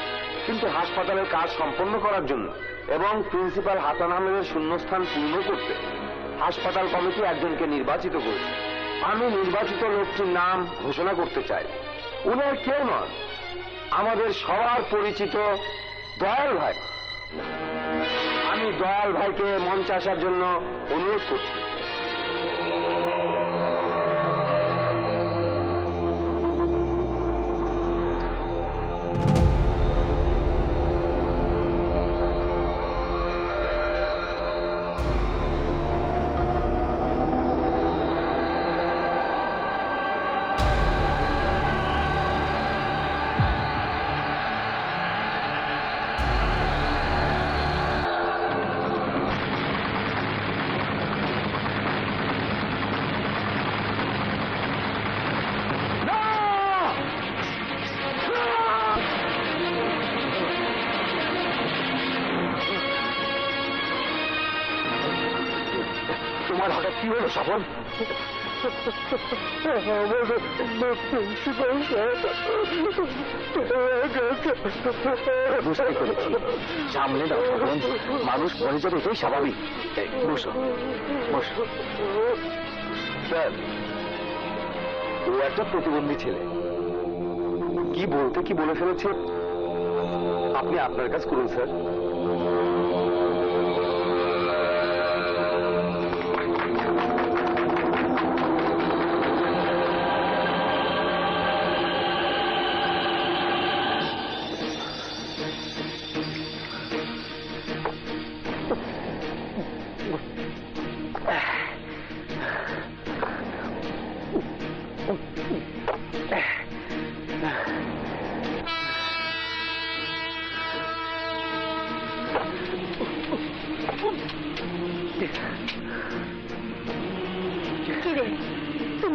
S2: কিন্তু হাসপাতালের কাজ সম্পন্ন করার জন্য এবং প্রিন্সিপাল হাসান আহমেদের শূন্যস্থান পূর্ণ করতে হাসপাতাল কমিটি একজনকে নির্বাচিত করেছে। আমি নির্বাচিত লোকটির নাম ঘোষণা করতে চাই। উনি আর কেউ নন, আমাদের সবার পরিচিত দয়াল ভাই। আমি দয়াল ভাইকে মঞ্চে আসার জন্য অনুরোধ করছি। তোমার হঠাৎ কি হলো সাফল? বুঝতে পেরেছি, সামনে দাও সাফল, মানুষ মরে যাবে এটাই স্বাভাবিক। বসো বসো। স্যার, ও একটা প্রতিবন্ধী ছেলে, কি বলতে কি বলে ফেলেছে। আপনি আপনার কাজ করুন স্যার।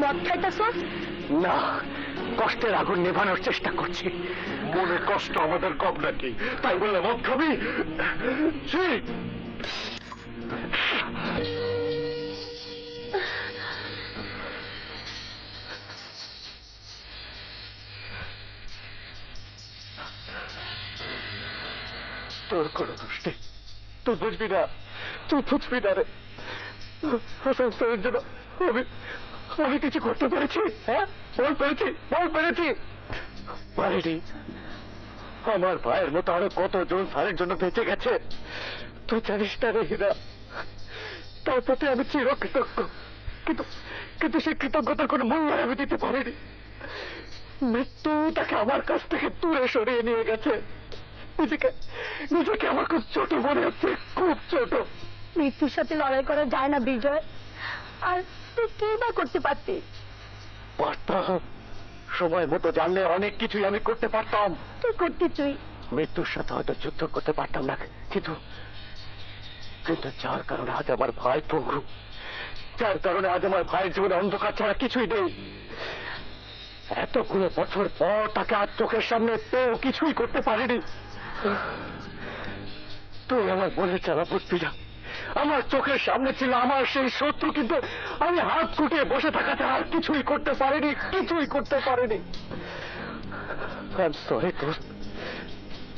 S3: মদ খাইতেছস?
S2: না, কষ্টের আগুন নেভানোর চেষ্টা করছি। মনে কষ্ট আমাদের কম নাকি, তাই বললে মদ খাবি? তোর কোনো দোষ নেই, তুই বুঝবি না, তুই বুঝবি না রে। হাসান স্যারের জন্য আমি কিছু করতে পেরেছি? হ্যাঁ, বল পেরেছি, বল পেরেছি? পারিনি। আমার ভাইয়ের মতো আরো কতজন স্যারের জন্য বেঁচে গেছে, তুই জানিস না রে হীরা। তার প্রতি আমি চিরকৃতজ্ঞ, কিন্তু সেই কৃতজ্ঞতার কোনো মূল্য আমি দিতে পারিনি। মৃত্যু তাকে আমার কাছ থেকে দূরে সরিয়ে নিয়ে গেছে। নিজেকে আমার খুব ছোট মনে হচ্ছে, খুব ছোট।
S3: মৃত্যুর সাথে লড়াই করা যায় না বিজয়, আর তুই কি বা করতে পারতি?
S2: পারতাম, সময় মতো জানলে অনেক কিছুই আমি করতে পারতাম।
S3: তুই করতি, তুই
S2: মৃত্যুর সাথে হয়তো যুদ্ধ করতে পারতাম না, কিন্তু যার কারণে আজ আমার ভাই পঙ্গু, যার কারণে আজ আমার ভাইয়ের জীবনে অন্ধকার ছাড়া কিছুই নেই, এতগুলো বছর পর তাকে আজ চোখের সামনে পেয়েও কিছুই করতে পারিনি। তুই আমার মনে চালা বুঝবি না,
S6: আমার চোখের সামনে ছিল আমার সেই শত্রু, কিন্তু আমি হাত ছুটে বসে থাকাতে আর কিছুই করতে পারিনি, কিছুই করতে পারিনি। সরি দোস্ত,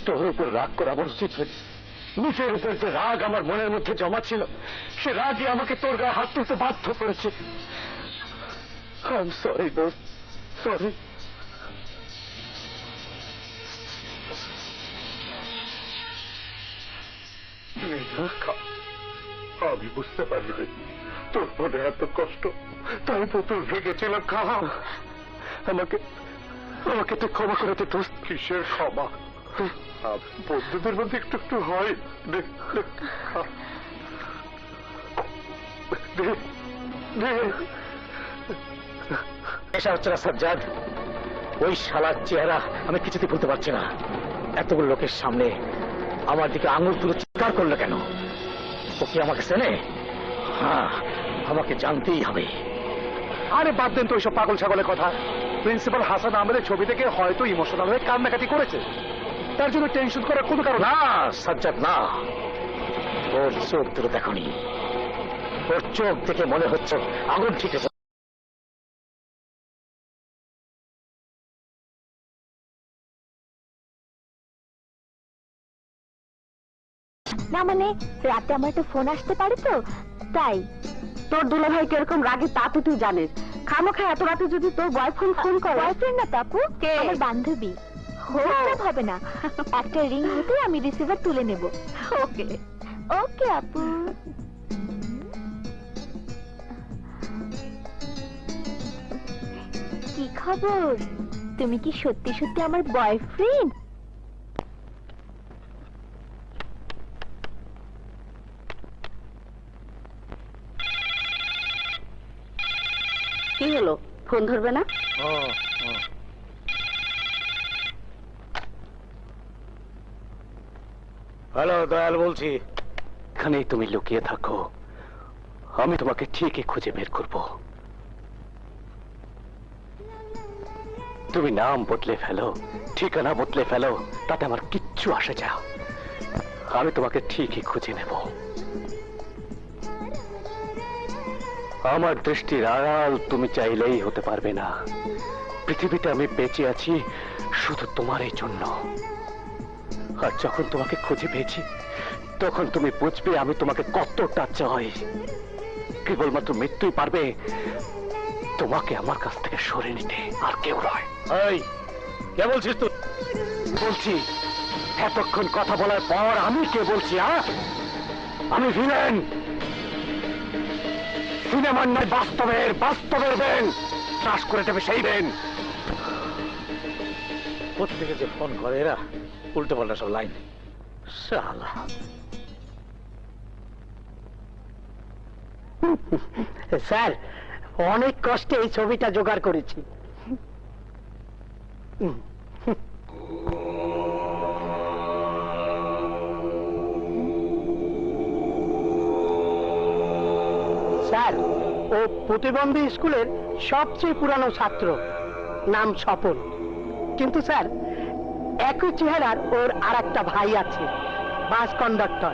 S6: তোর উপর রাগ করা আমার উচিত হয়নি। নিজের উপর যে রাগ আমার মনের মধ্যে জমা ছিল, সে রাগই আমাকে তোর গায়ে হাত তুলতে বাধ্য করেছে। সরি দোস্ত, সরি। আমি বুঝতে পারিনি তোর মনে এত কষ্ট, তাই বোতল ভেঙেছিলাম। খাওয়া আমাকে আমাকে তো ক্ষমা করে দে দোস্ত। কিসের ক্ষমা? বন্ধুদের মধ্যে একটু একটু হয়।
S4: এসা হচ্ছে না সাজ্জাদ, ওই শালার চেহারা আমি কিছুতে ভুলতে পারছি না। এতগুলো লোকের সামনে আমার দিকে আঙুল তুলে চিৎকার করলো কেন? ও কি আমাকে চেনে? হ্যাঁ, আমাকে জানতেই হবে।
S2: আরে বাদ দেন তো ওইসব পাগল ছাগলের কথা। প্রিন্সিপাল হাসান আহমেদের ছবি থেকে হয়তো ইমোশনাল হয়ে কান্নাকাটি করেছে, তার জন্য টেনশন করার কোনো কারণ
S4: না সাজ্জাদ, না। ওর চোখ দুটো দেখনি, ওর চোখ দেখে মনে হচ্ছে আগুন ঠিক আছে।
S3: না মানে রাতে আমার একটা ফোন আসতে পারে তো, তাই। তোর দুলাভাই কিরকম রাগে তা তো তুই জানিস। খামোখা এত রাতে যদি তোর বয়ফ্রেন্ড ফোন করে। বয়ফ্রেন্ড না তাপু, আমার বান্ধবী। হবে না, একটা রিং হতে আমি রিসিভার তুলে নেব। ওকে ওকে আপু। কি খবর? তুমি কি সত্যি সত্যি আমার বয়ফ্রেন্ড? কি হলো, ফোন ধরবে না?
S4: হ্যালো, দয়াল বলছি।
S6: এখানেই তুমি লুকিয়ে থাকো, আমি তোমাকে ঠিকই খুঁজে বের করব। তুমি নাম বদলে ফেলো, ঠিকানা বদলে ফেলো, তাতে আমার কিচ্ছু আসে যায়। আমি তোমাকে ঠিকই খুঁজে নেব। আমার দৃষ্টির আড়াল তুমি চাইলেই হতে পারবে না। পৃথিবীতে আমি বেঁচে আছি শুধু তোমারই জন্য। আর যখন তোমাকে খুঁজে পেয়েছি, তখন তুমি বুঝবে আমি তোমাকে কতটা চাই। কেবলমাত্র মৃত্যুই পারবে তোমাকে আমার কাছ থেকে সরে নিতে, আর কেউ নয়।
S4: এই, কে বলছিস তুই?
S6: বলছি, এতক্ষণ কথা বলার পর আমি কে বলছি? আমি ভিলেন। সিনেমার নয়, বাস্তবের, বাস্তবের বেন। ত্রাস করে দেবে সেই বেন।
S4: কোত্থেকে যে ফোন করে এরা, উল্টো পাল্টা সব লাইন। শালা,
S8: স্যার অনেক কষ্টে এই ছবিটা জোগাড় করেছি। স্যার, ও প্রতিবন্ধী স্কুলের সবচেয়ে পুরানো ছাত্র, নাম স্বপন। কিন্তু স্যার, একই চেহারার ওর আর একটা ভাই আছে, বাস কন্ডাক্টর।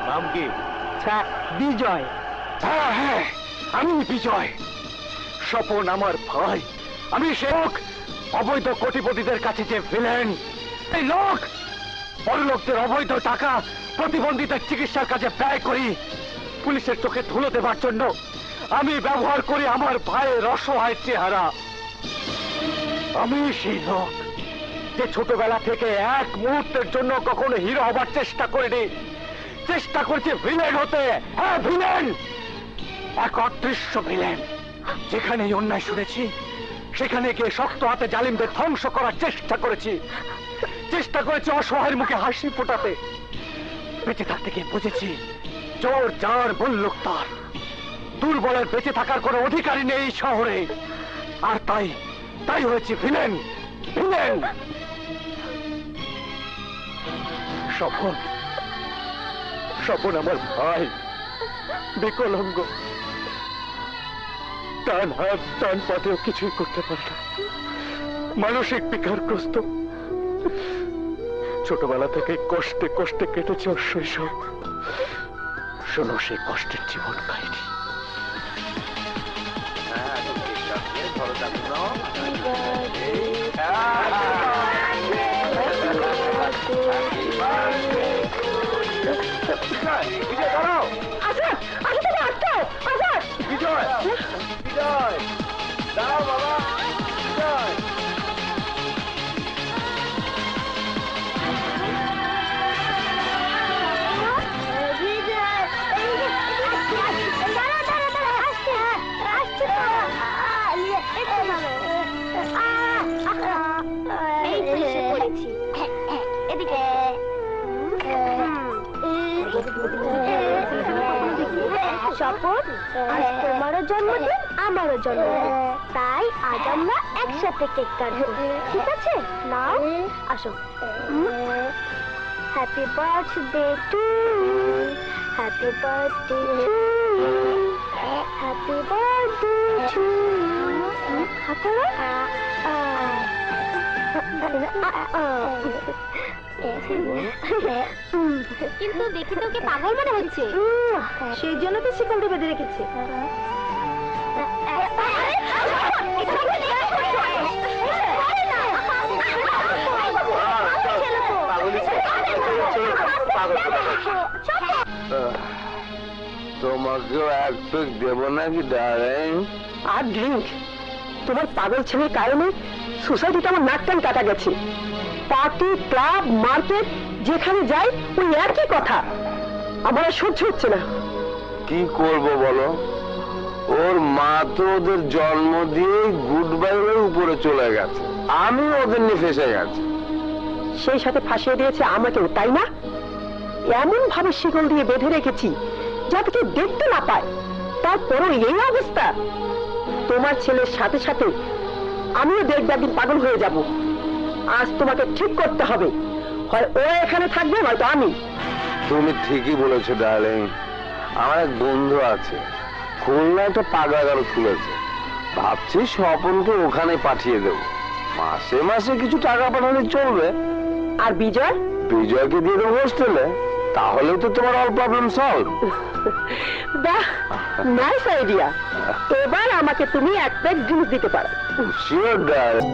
S4: নাম কি?
S8: স্যার, বিজয়।
S6: হ্যাঁ হ্যাঁ, আমি বিজয়। স্বপন আমার ভাই। আমি সে লোক, অবৈধ কোটিপতিদের কাছে যে ভিলেন। এই লোক, বড় লোকদের অবৈধ টাকা প্রতিবন্ধীদের চিকিৎসার কাজে ব্যয় করি। পুলিশের চোখে ধুলো দেবার জন্য আমি ব্যবহার করি আমার ভাইয়ের অসহায় চেহারা। আমি সেই লোক যে ছোটবেলা থেকে এক মুহূর্তের জন্য কখনো হিরো হবার চেষ্টা করিনি। চেষ্টা করছে ভিলেন হতে। হ্যাঁ, ভিলেন, এক অদৃশ্য ভিলেন। যেখানে অন্যায় শুনেছি, সেখানে গিয়ে শক্ত হাতে জালিমদের ধ্বংস করার চেষ্টা করেছি। চেষ্টা করেছি অসহায়ের মুখে হাসি ফোটাতে। বেঁচে থাকতে গিয়ে বুঝেছি, চোর যার বললুক তার। দুর্বলের বেঁচে থাকার কোনো অধিকারই নেই এই শহরে। আর তাই হয়েছে ভিলেন, ভিলেন। স্বপন, স্বপন আমার ভাই, বিকলাঙ্গ, ডান হাত ডান পাতেও কিছুই করতে পারে না, মানসিক বিকারগ্রস্ত। ছোটবেলা থেকে কষ্টে কষ্টে কেটেছে ওর শৈশব।
S4: শোনো সেই কষ্টের জীবন কাহিনী।
S3: শপথ, আজ তোমারও জন্মদিন আমারও জন্মদিন, তাই আজ আমরা একসাথে কেক কাটবো, ঠিক আছে? নাও আসো। Happy birthday to you, happy birthday to you, happy birthday to you. কিন্তু দেখি তোকে পাগল মনে হচ্ছে, সেই জন্য তো শিকলটা বেঁধে রেখেছে।
S6: তোমাকেও এক পেক দেবো নাকি ডার্লিং?
S8: আর ড্রিঙ্ক? তোমার পাগল ছেলের কারণে সোসাইটিতে আমার নাক কান কাটা গেছে। পার্টি, ক্লাব, মার্কেট যেখানে যাই ওই একই কথা, আমার আর সহ্য হচ্ছে না।
S6: কি করব বলো, ওর মা তো ওদের জন্ম দিয়ে গুড বাই হয়ে উপরে চলে গেছে, আমি ওদের নিয়ে ফেসে গেছি।
S8: সেই সাথে ফাঁসিয়ে দিয়েছে আমাকেও, তাই না? এমন ভাবে শিকল দিয়ে বেঁধে রেখেছি যাতে কেউ দেখতে না পায়, তারপরও এই অবস্থা। তোমার ছেলের সাথে সাথে আমিও দেখবে একদিন পাগল হয়ে যাব। আজ তোমাকে ঠিক করতে হবে, হয় ও এখানে থাকবে নয়তো আমি।
S6: তুমি ঠিকই বলেছো ডার্লিং, আমার এক বন্ধু আছে খুলনা একটা পাগলাগারদ খুলেছে, ভাবছি স্বপনকে ওখানে পাঠিয়ে দেব, মাসে মাসে কিছু টাকা পাঠালে চলবে।
S8: আর বিজয়?
S6: বিজয়কে দিয়ে দেবো হোস্টেলে, তাহলে তো তোমার অল প্রবলেম সলভ।
S8: বাহ, নাইস আইডিয়া। এবার আমাকে তুমি এক প্লেট ড্রিঙ্কস দিতে পারো।
S6: Sure darling.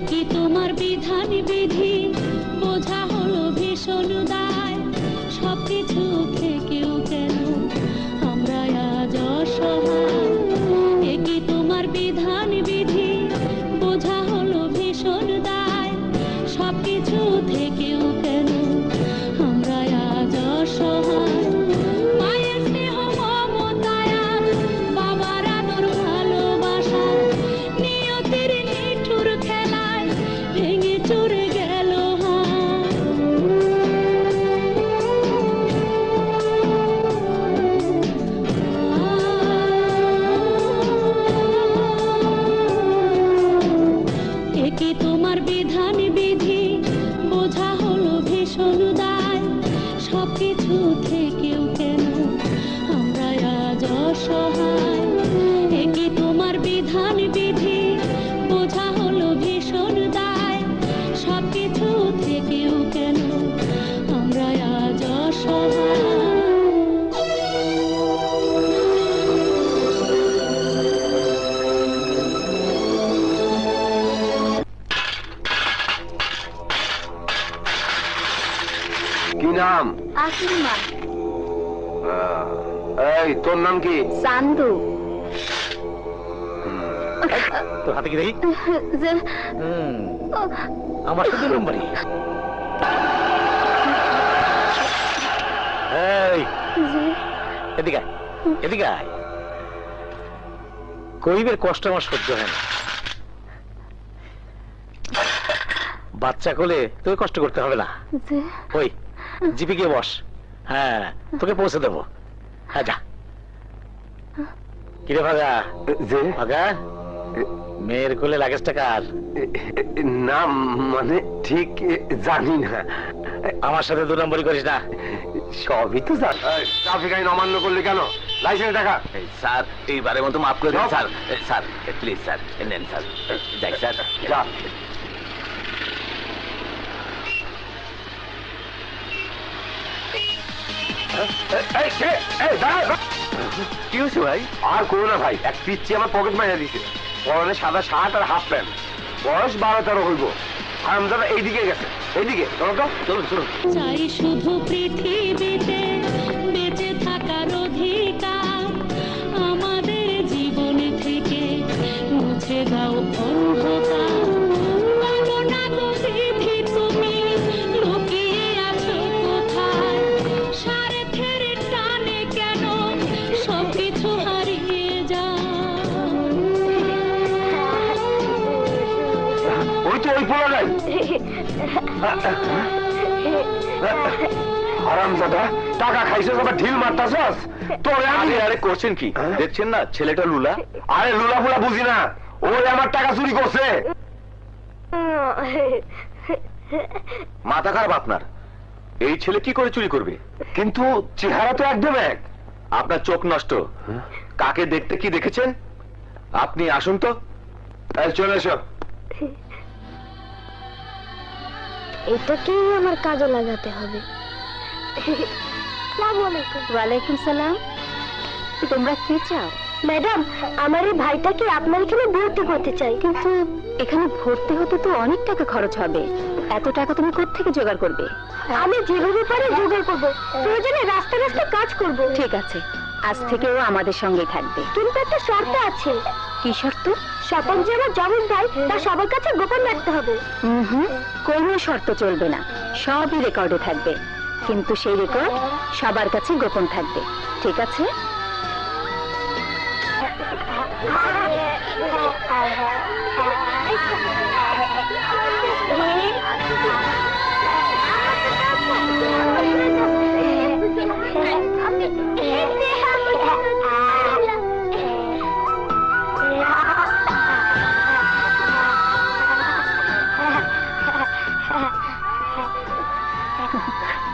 S5: কি তোমার বিধান বিধি বোঝা হলো ভীষণ দায়, সবকিছু থেকেও কেন আমরা আজ অসহায়। কি তোমার বিধান বিধি বোঝা হলো ভীষণ দায়, সবকিছু থেকেও কেন আমরা আজ অসহায়। মায়ের স্নেহ মমতায়, বাবার আদর ভালোবাসা, নিয়তির নিঠুর খেলায় ভেঙে চুরে গেল কি তোমার বিধান বিধি বোঝা হলো ভীষণ দায়, সবকিছু থেকেও কেন আমরা আজ অসহায়। কি তোমার বিধান বিধি বোঝা হলো ভীষণ দায়, সবকিছু থেকেও কেন আমরা আজ অসহায়।
S6: কি নাম?
S3: আসিমা।
S6: এই তোর নাম কি?
S3: সান্দু।
S4: তোর হাতে কি দেখি? আমার শুধু নম্বরই। এই এদিকে আয়, এদিকে আয়। গরিবের কষ্ট আমার সহ্য হয় না। বাচ্চা কোলে তোকে কষ্ট করতে হবে না। ওই জিপি গিয়ে বস, হ্যাঁ তোকে পৌঁছে দেবো। হ্যাঁ যা। কিরে ভাগা? ভাগা, মেয়ের কোলে লাগেজটা কার?
S6: না মানে ঠিক জানি না।
S4: আমার সাথে 2 নম্বরই করিস না।
S6: সবই তো ট্রাফিক আইন অমান্য করলি কেন? লাইসেন্স দেখা।
S1: স্যার এইবারের মতো মাফ করে দিন স্যার। স্যার প্লিজ স্যার, নেন স্যার, যাই স্যার।
S6: যা।
S1: কি হয়েছে ভাই?
S6: আর করো না ভাই, এক পিচ্ছি আমার পকেট মাইরা দিছে। পরনে সাদা শার্ট আর হাফ প্যান্ট, বয়স 12-13 হইব। হারামজাদা এইদিকে গেছে, এইদিকে চলো তো,
S1: চলুন চলুন।
S5: চাই শুধু পৃথিবীতে বেঁচে থাকার অধিকার, আমাদের জীবন থেকে মুছে দাও অন্ধকার। বলো না গো বিধি তুমি লুকিয়ে আছো কোথায়, স্বার্থের টানে কেন সবকিছু হারিয়ে যায়।
S6: ওই তো ওই পোলা নাই। হারামজাদা, টাকা খাইছিস আবার ঢিল মারতাছস। তোরে আমি
S1: আরে করছেন কি? দেখছেন না ছেলেটা লুলা?
S6: আরে লুলা ফুলা বুঝি না, ওই আমার টাকা চুরি করছে।
S1: মাথা খারাপ আপনার? এই ছেলে কি করে চুরি করবে?
S6: কিন্তু চেহারা তো একদম এক।
S1: আপনার চোখ নষ্ট। কাকে দেখতে কি দেখেছেন? আপনি আসুন তো।
S6: এই চলে এসো।
S3: এটাকেই আমার কাজে লাগাতে হবে। ওয়ালাইকুম সালাম। তোমরা কি চাও? ম্যাডাম, আমার এই ভাইটাকে আপনার এখানে ভর্তি করতে চাই। কিন্তু এখানে ভর্তি হতে তো অনেক টাকা খরচ হবে। এত টাকা তুমি কোত্থেকে জোগাড় করবে? আমি যেভাবে পারি জোগাড় করব। প্রয়োজনে রাস্তা রাস্তা কাজ করব। ঠিক আছে, আজ থেকে ও আমাদের সঙ্গে থাকবে। কিন্তু একটা শর্ত আছে। কি শর্ত? স্বপন যে আমার জমিন ভাই, তা সবার কাছে গোপন রাখতে হবে। কোনো শর্ত চলবে না, সবই রেকর্ডে থাকবে। কিন্তু সেই রেকর্ড সবার কাছে গোপন থাকবে, ঠিক আছে?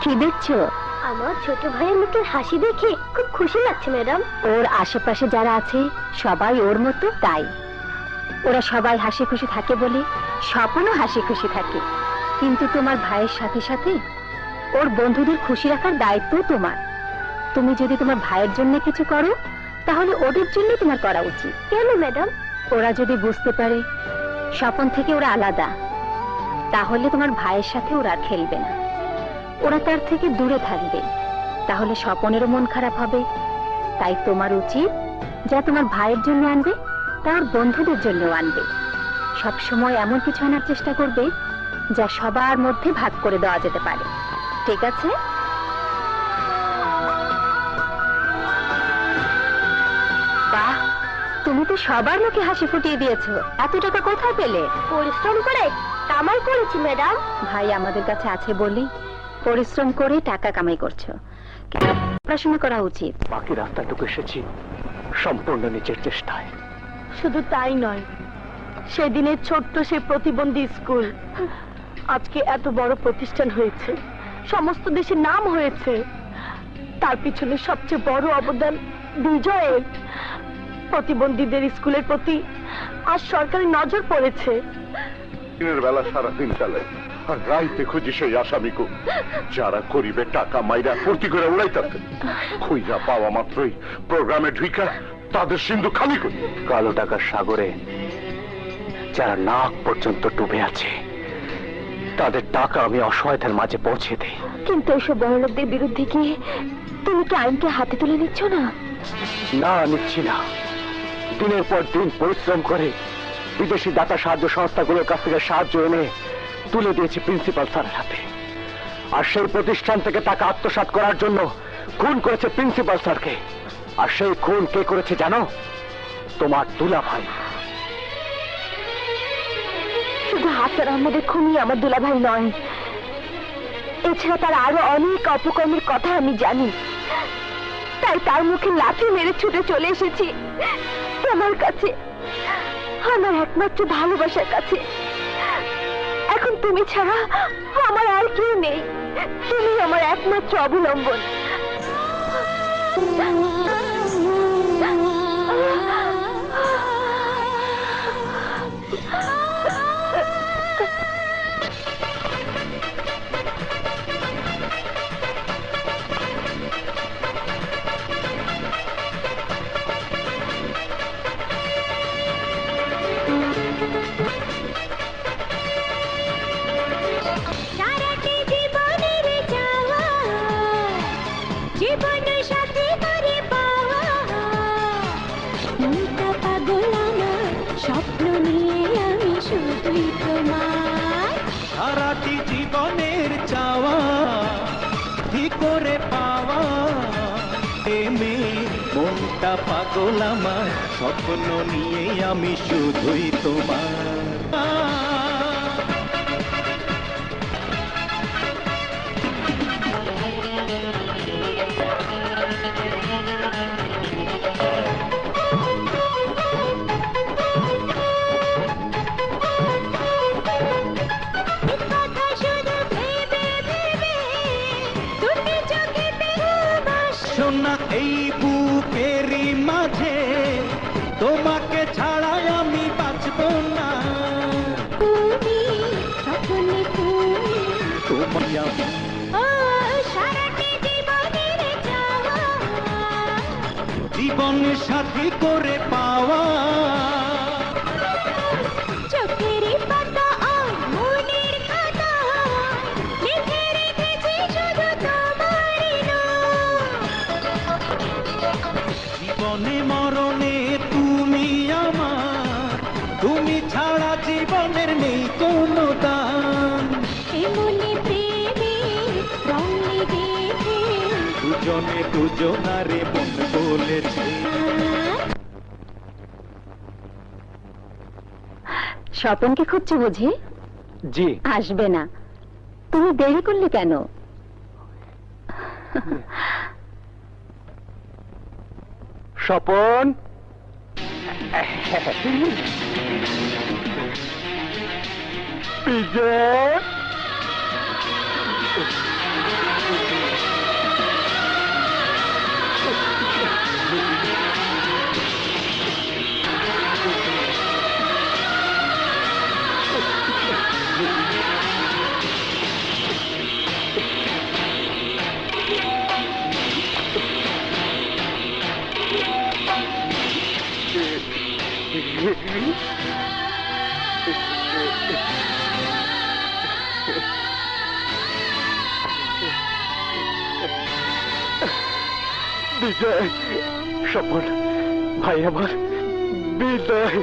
S3: কি দেখছো? আমার ছোট ভাইয়ের মুখের হাসি দেখে খুব খুশি লাগছে ম্যাডাম। ওর আশেপাশে যারা আছে সবাই ওর মতো, তাই ওরা সবাই হাসি খুশি থাকে বলে স্বপনও হাসি খুশি থাকে। কিন্তু তোমার ভাইয়ের সাথে সাথে ওর বন্ধুদের খুশি রাখার দায়িত্ব তোমার। তুমি যদি তোমার ভাইয়ের জন্য কিছু করো, তাহলে ওদের জন্য তোমার করা উচিত। কেন ম্যাডাম? ওরা যদি বুঝতে পারে স্বপন থেকে ওরা আলাদা, তাহলে তোমার ভাইয়ের সাথে ওরা আর খেলবে না, ওরা তার থেকে দূরে থাকবে। তাহলে স্বপনেরও মন খারাপ হবে। তাই তোমার উচিত যা তোমার ভাইয়ের জন্য আনবে, তার বন্ধুদের জন্যও আনবে। সবসময় এমন কিছু আনার চেষ্টা করবে যা সবার মধ্যে ভাগ করে দেওয়া যেতে পারে, ঠিক আছে? বাহ, তুমি তো সবার মুখে হাসি ফুটিয়ে দিয়েছো। এত টাকা কোথায় পেলে? পরিশ্রম করে কামাই করেছি ম্যাডাম। ভাই আমাদের কাছে আছে বলি পরিশ্রম করে টাকা কামাই করছো। পড়াশোনা করা উচিত।
S6: বাকি রাস্তাটুকু এসেছি সম্পূর্ণ নিজের চেষ্টায়।
S3: শুধু তাই নয়, সেদিনের ছোট্ট সে প্রতিবন্ধী স্কুল আজকে এত বড় প্রতিষ্ঠান হয়েছে, সমস্ত দেশে নাম হয়েছে। তার পিছনে সবচেয়ে বড় অবদান বিজয়ের। প্রতিবন্ধীদের স্কুলের প্রতি আজ সরকারি নজর পড়েছে।
S2: দিনের বেলা সারাদিন চালে আর রাইতে খুঁজি সেই আসামিকে যারা করিবে টাকা মাইরা ফুর্তি করে উড়াইতাছে। খুঁজা পাওয়া মাত্রই প্রোগ্রামে ঢুইকা তাদের সিন্ধু খালি করি।
S6: কালো টাকার সাগরে যারা নাক পর্যন্ত ডুবে আছে, তাদের টাকা আমি অসহায়দের মাঝে পৌঁছে দেই।
S3: কিন্তু এসব বড়লোকদের বিরুদ্ধে গিয়ে তুমি কি আইনকে হাতে তুলে নিচ্ছ না?
S6: না, নিচ্ছি না। দিনের পর দিন পরিশ্রম করে বিদেশি দাতা সাহায্য সংস্থাগুলোর কাছ থেকে সাহায্য এনে তুলে দিয়েছি প্রিন্সিপাল স্যারের হাতে। আর সেই প্রতিষ্ঠান থেকে টাকা আত্মসাৎ করার জন্য খুন করেছে প্রিন্সিপাল স্যারকে। আর সেই খুন কে করেছে জানো? তোমার দুলা ভাই।
S3: শুধু হাসান আহমেদের খুনই আমার দুলাভাই নয়, এছাড়া তার আরো অনেক অপকর্মের কথা আমি জানি। তাই তার মুখে লাথি মেরে ছুটে চলে এসেছি তোমার কাছে, আমার একমাত্র ভালোবাসার কাছে। এখন তুমি ছাড়া আমার আর কেউ নেই, তুমি আমার একমাত্র অবলম্বন।
S5: জীবন সাথী করে পাওয়া মনটা পাগল আমার স্বপ্ন নিয়ে আমি শুধুই তোমার
S7: সারাটি জীবনের চাওয়া কি করে পাওয়া এমে মনটা পাগল আমার স্বপ্ন নিয়ে আমি শুধুই তোমার
S5: কথা শুধু ভেবে ভেবে দুটি চোখেতে ভাস
S7: সোনা এই বুকেরই মাঝে তোমাকে ছাড়াই আমি বাঁচব না
S5: তুমি স্বপ্নে তুমি
S7: তোমায় আমি
S5: ও সারাটি জীবনের চাওয়া
S7: জীবন সাথী করে পাওয়া
S5: চোখের পাতা আর মনের খাতা লিখে রেখেছি শুধু তোমারই নাম
S7: জীবনে মরণে তুমি আমার তুমি ছাড়া জীবনের নেই কোনো দাম
S5: এমনি প্রেমে রং লেগেছে
S7: দুজনে দুজনারে মন বলেছে
S3: স্বপনকে খুঁজছে বুঝি?
S6: জি
S3: আসবে না। তুমি দেরি করলে কেন?
S6: স্বপন বিজয় বিজয় স্বপন ভাই আমার বিজয়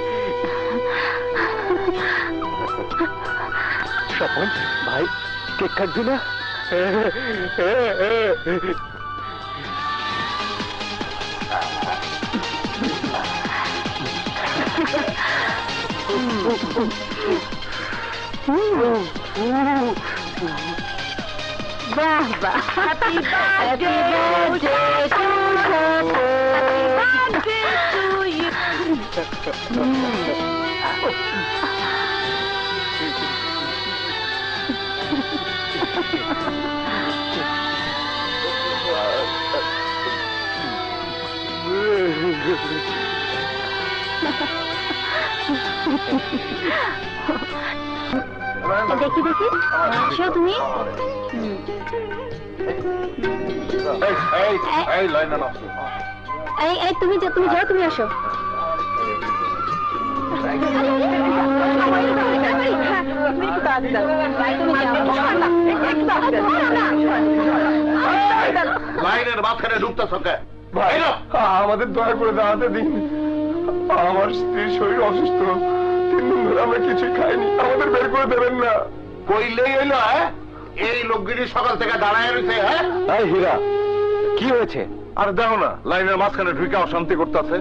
S6: স্বপন ভাই কেক কাটবি না
S3: বাহ বাহ, হ্যাপি বার্থডে টু ইউ। দেখি দেখি, আসো তুমি। এই এই তুমি যাও, তুমি যাও, তুমি আসো।
S2: লাইনের মাঝখানে ঢুকতেছ কে?
S6: ভাই আমাদের দয়া করে দাঁড়াতে দিন, আমার স্ত্রীর শরীর অসুস্থ, 3 দিন ধরে আমরা কিছুই খাইনি, আমাদের বের করে দেবেন না।
S2: কইলেই হইলো, এই লোকগিরি সকাল থেকে দাঁড়ায় রয়েছে।
S6: এই হীরা কি হয়েছে?
S2: আর দেখো না, লাইনের মাঝখানে ঢুকে অশান্তি করতেছে।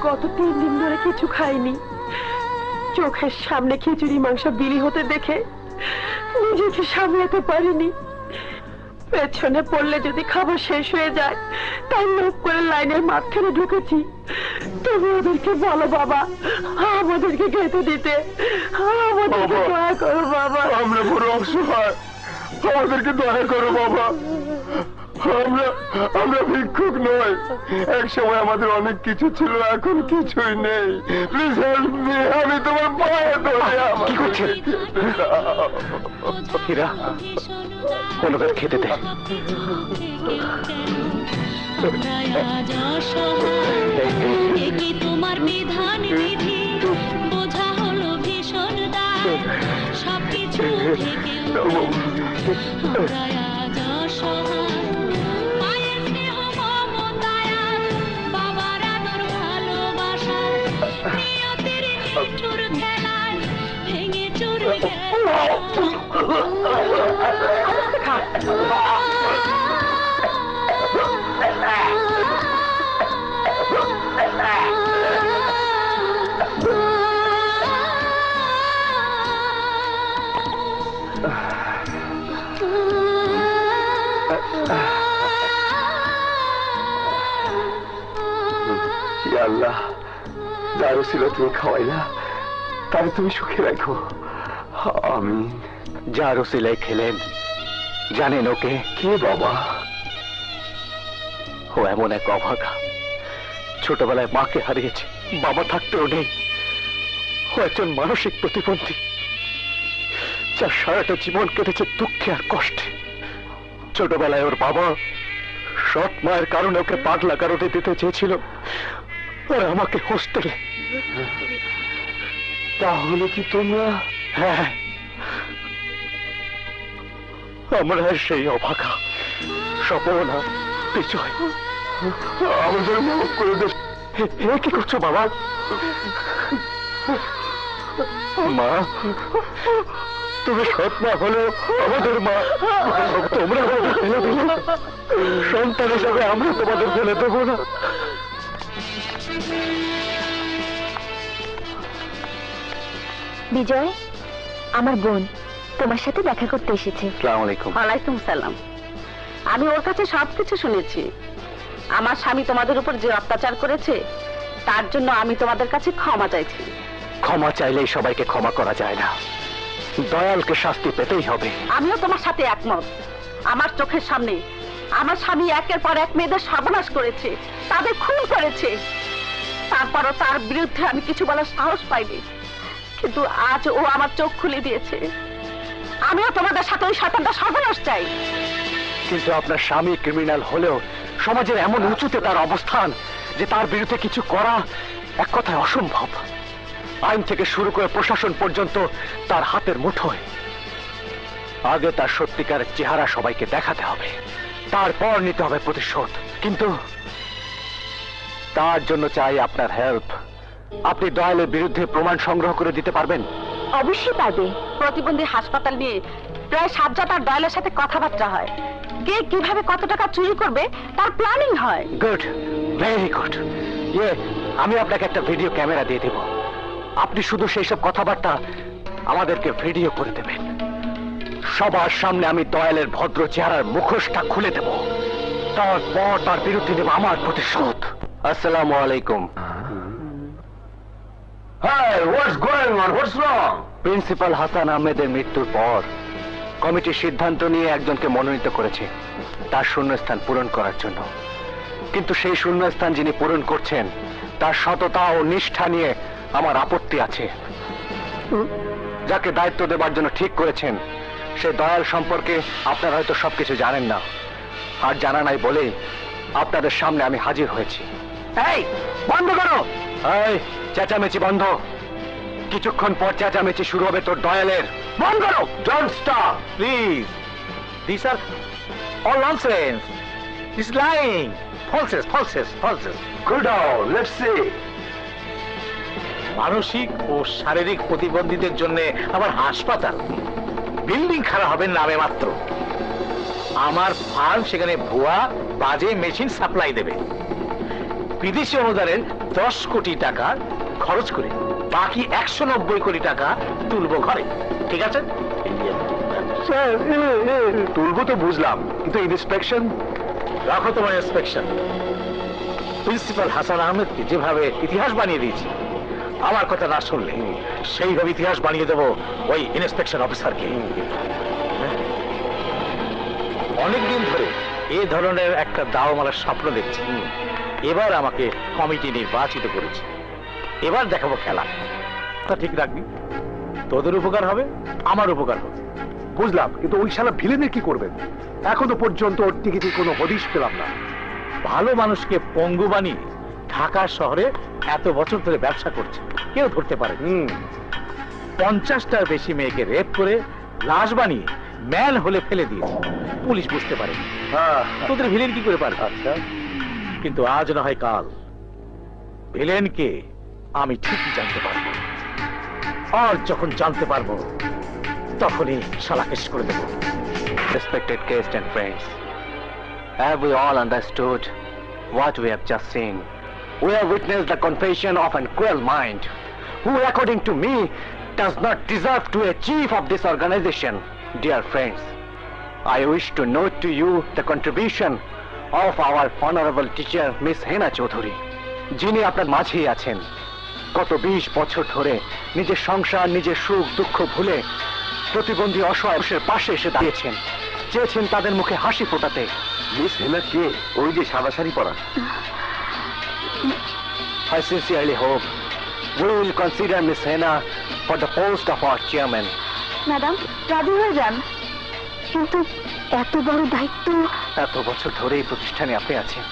S8: গত 3 দিন ধরে কিছু খাইনি, চোখের সামনে খিচুড়ি মাংস বিলি হতে দেখে নিজেকে সামলাতে পারিনি। পেছনে পড়লে যদি খাবার শেষ হয়ে যায় তাই লোক করে লাইনের মাঝখানে ঢুকেছি। তুমি ওদেরকে বলো বাবা আমাদেরকে খেতে দিতে, আমাদেরকে দয়া করো বাবা।
S6: আমরা বড় অসহায়, আমাদেরকে দয়া করো বাবা, আমরা ভিক্ষুক নই, এক সময় আমাদের অনেক কিছু ছিল, এখন কিছুই নেই। প্লিজ হেল্প মি, আমি তোমার পায়ে ধরে।
S2: কি করছেন হীরা? ওনাদের খেতে দে।
S5: তোমার বিধান বিধি বোঝা হলো ভীষণ দায়, সবকিছু থেকে মায়ের স্নেহ মমতায়, বাবার আদর ভালোবাসা, নিয়তির নিষ্ঠুর খেলায় ভেঙে চুরে
S6: আল্লাহ, যারও ছিল তুমি খাওয়াইলা, তারে তুমি সুখে রাখো। আমিন।
S2: যার ওসিলায় খেলেন, জানেন ওকে?
S6: কে বাবা?
S2: ও এমন এক অভাগা, ছোটবেলায় মাকে হারিয়েছে, বাবা থাকতেও নেই। ও একজন মানসিক প্রতিবন্ধী, যার সারাটা জীবন কেটেছে দুঃখে আর কষ্টে। ছোটবেলায় ওর বাবা সৎ মায়ের কারণে ওকে পাগলা কারণে দিতে চেয়েছিল, আর আমাকে হোস্টেলে।
S6: তাহলে কি তোমরা?
S2: হ্যাঁ, আমরা সেই অভাগা, স্বপনা, বিজয়।
S6: আমাদের মাফ করে দে।
S2: কি করছো বাবা? মা, তুমি সৎ মা হলো আমাদের মা, তোমরা আমাদের ফেলে দিলে, সন্তান হিসাবে আমরা তোমাদের ফেলে দেবো না।
S3: বিজয়, আমার বোন তোমার সাথে দেখা করতে এসেছে।
S2: আসসালামু আলাইকুম।
S8: ওয়ালাইকুম সালাম। আমি ওর কাছে সবকিছু শুনেছি। আমার স্বামী তোমাদের উপর যে অত্যাচার করেছে, তার জন্য আমি তোমাদের কাছে ক্ষমা চাইছি।
S2: ক্ষমা চাইলেই সবাইকে ক্ষমা করা যায় না, দয়ালকে শাস্তি পেতেই হবে।
S8: আমিও তোমার সাথে একমত। আমার চোখের সামনে আমার স্বামী একের পর এক মেয়েদের সর্বনাশ করেছে, তাদের খুন করেছে। তারপরও তার বিরুদ্ধে আমি কিছু বলার সাহস পাইনি, কিন্তু আজ ও আমার চোখ খুলে দিয়েছে। আমিও তোমাদের সাথে ওই শয়তানটা সর্বনাশ চাই।
S2: কিন্তু আপনার স্বামী ক্রিমিনাল হলেও সমাজের এমন উঁচুতে তার অবস্থান যে তার বিরুদ্ধে কিছু করা এক কথায় অসম্ভব। আইন থেকে শুরু করে প্রশাসন পর্যন্ত তার হাতের মুঠোয়। আগে তার সত্যিকারের চেহারা সবাইকে দেখাতে হবে, তারপর নিতে হবে প্রতিশোধ। কিন্তু তার জন্য চাই আপনার হেল্প। আপনি দয়ালের বিরুদ্ধে প্রমাণ সংগ্রহ করে দিতে পারবেন?
S3: অবশ্যই পারবে।
S8: প্রতিবন্ধী হাসপাতাল নিয়ে প্রায় 7 জাতার দয়ালের সাথে কথাবার্তা হয়। কে কিভাবে কত টাকা চুরি করবে তার প্ল্যানিং হয়।
S2: Good, very good. আমি আপনাকে একটা ভিডিও ক্যামেরা দিয়ে দেব, আপনি শুধু সেই সব কথাবার্তা আমাদেরকে ভিডিও করে দেবেন। সবার সামনে আমি দয়ালের ভদ্র চেহারার মুখোশটা খুলে দেব, তারপর তার বিরুদ্ধে নেব আমার প্রতিশোধ। আসসালামু আলাইকুম।
S6: Hey, what's going on? What's wrong?
S2: Principal Hasan আহমেদের মৃত্যুর পর কমিটি সিদ্ধান্ত নিয়ে একজনকে মনোনীত করেছে তার শূন্যস্থান পূরণ করার জন্য। কিন্তু সেই শূন্যস্থান যিনি পূরণ করছেন তার সততা ও নিষ্ঠা নিয়ে আমার আপত্তি আছে। যাকে দায়িত্ব দেবার জন্য ঠিক করেছেন সে দয়াল সম্পর্কে আপনারা হয়তো সবকিছু জানেন না, আর জানা নাই বলেই আপনাদের সামনে আমি হাজির হয়েছি। এই বন্ধ করো, এই চেঁচামেচি বন্ধ। কিছুক্ষণ পর চেঁচামেচি শুরু হবে তোর দয়ালের। বন্ধ করো। Don't stop please, this are all nonsense, is lying, falses falses falses.
S6: Go down, let's see.
S4: মানসিক ও শারীরিক প্রতিবন্ধীদের জন্য আবার হাসপাতাল, বিল্ডিং খারাপ হবে নামে মাত্র। আমার ফার্ম সেখানে ভুয়া বাজে মেশিন সাপ্লাই দেবে। বিদেশি অনুদানের 10 কোটি টাকা খরচ করে বাকি 190 কোটি টাকা তুলবো ঘরে। ঠিক আছে?
S2: তুলবো তো বুঝলাম, কিন্তু ইন্সপেকশন?
S4: রাখো তোমার ইন্সপেকশন। প্রিন্সিপাল হাসান আহমেদকে যেভাবে ইতিহাস বানিয়ে দিয়েছি, আমার কথা না শুনলে সেইভাবে ইতিহাস বানিয়ে দেবো ওই ইন্সপেকশন অফিসারকে। অনেকদিন ধরে এই ধরনের একটা দাওমালার স্বপ্ন দেখছি। এবার আমাকে কমিটি নির্বাচিত করেছে, এবার দেখাবো খেলা। তা ঠিক রাখবি, তোদের উপকার হবে, আমার উপকার হবে।
S2: বুঝলাম, কিন্তু ওই শালা ভিলেনের কি করবেন? এখনো পর্যন্ত ওর টিকিটে কোনো হদিশ পেলাম না।
S4: ভালো মানুষকে পঙ্গু বানিয়ে ঢাকা শহরে এত বছর ধরে ব্যবসা করছে, কেউ ধরতে পারে। 50টার বেশি মেয়েকে রেপ করে লাশ বানিয়ে ম্যান হলে ফেলে দিয়েছে, পুলিশ বুঝতে পারে। তোদের ভিলেন কি করে পারবে? আচ্ছা, কিন্তু আজ না হয় কাল ভিলেনকে আমি ঠিকই জানতে পারবো, আর যখন জানতে পারবো তখনই শালা শেষ করে দেবো।
S9: Respected guests and friends, have we all understood what we have just seen? We have witnessed the confession of a cruel mind, who according to me does not deserve to be a chief of this organization. Dear friends, I wish to note to you the contribution of our honorable teacher Miss Hena Chaudhary, যিনি আপনার মাঝেই আছেন। গত 20 বছর ধরে নিজের সংসার, নিজের সুখ দুঃখ ভুলে প্রতিবন্ধী অসহায় মানুষের পাশে এসে দাঁড়িয়েছেন, চেয়েছেন তাদের মুখে হাসি ফোটাতে।
S2: মিস হেনা কে? ওই যে সাদা শাড়ি পরা।
S9: I sincerely hope we will consider Miss Hena for the post of our chairman.
S3: Madam রাজি হয়ে যান, কিন্তু এত বড় দায়িত্ব।
S9: এত বছর ধরে এই প্রতিষ্ঠানে আপনি আছেন,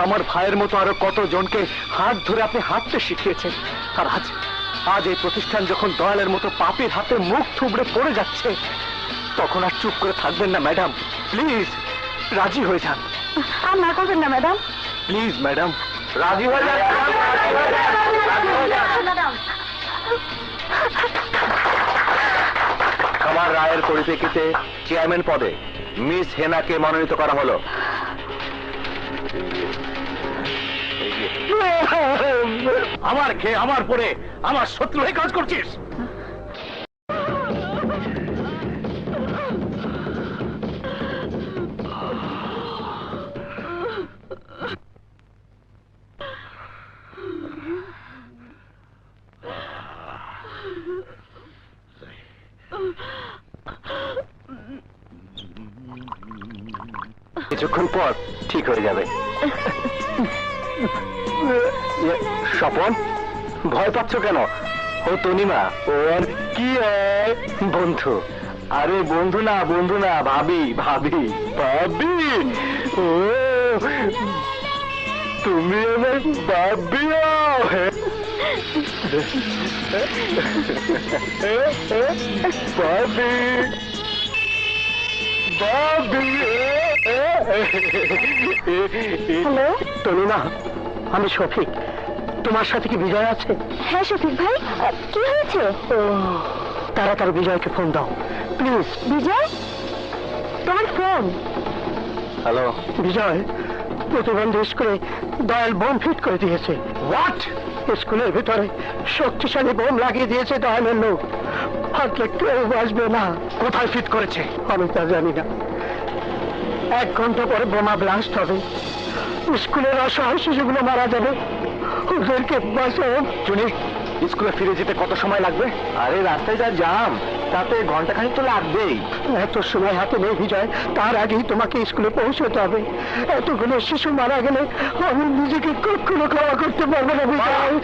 S9: আমার ভাইয়ের মতো আরো কত জনকে হাত ধরে আপনি হাঁটতে শিখিয়েছেন। আর আজ এই প্রতিষ্ঠান যখন দয়ালের মতো পাপীর হাতে মুখ থুবড়ে পড়ে যাচ্ছে, তখন আর চুপ করে থাকবেন না ম্যাডাম। প্লিজ রাজি হয়ে যান।
S3: আর না করবেন না ম্যাডাম।
S9: প্লিজ ম্যাডাম
S1: রাজি হয়ে যান।
S3: ম্যাডাম
S2: আমার রায়ের পরিপ্রেক্ষিতে চেয়ারম্যান পদে মিস হেনাকে মনোনীত করা হলো।
S4: আমার খেয়ে আমার পরে আমার শত্রু হয়ে কাজ করছিস।
S9: কিছুক্ষণ পর ঠিক হয়ে যাবে। স্বপন, ভয় পাচ্ছ কেন? ও তনিমা, ও আর কি বন্ধু। আরে বন্ধু না, বন্ধু না, ভাবি ভাবি ভাবি। ও তুমি আমার ভাবি? ভাবি ভাবি।
S8: হ্যালো তনিমা, আমি শফিক। তোমার সাথে কি বিজয় আছে?
S3: হ্যাঁ শফিক ভাই, কি হয়েছে?
S8: তাড়াতাড়ি বিজয়কে ফোন দাও প্লিজ।
S3: বিজয়, তোমার ফোন?
S9: হ্যালো
S8: বিজয়, প্রতিবন্ধী স্কুলে দয়াল বোম ফিট করে দিয়েছে।
S9: হোয়াট?
S8: স্কুলের ভিতরে শক্তিশালী বোম লাগিয়ে দিয়েছে দয়ালের লোক। হাঁটলে কেউ আসবে না।
S9: কোথায় ফিট করেছে?
S8: আমি তা জানি না। 1 ঘন্টা পরে বোমা ব্লাস্ট হবে, স্কুলের অসহায় শিশুগুলো মারা যাবে। ওদেরকে বাঁচাও।
S9: চুনি, স্কুলে ফিরে যেতে কত সময় লাগবে? আরে রাস্তায় যা জাম, তাতে ঘন্টাখানিক তো লাগবেই।
S8: এত সময় হাতে নেই বিজয়, তার আগেই তোমাকে স্কুলে পৌঁছতে হবে। এতগুলো শিশু মারা গেলে আমি নিজেকে কখনো ক্ষমা করতে পারবো না বিজয়।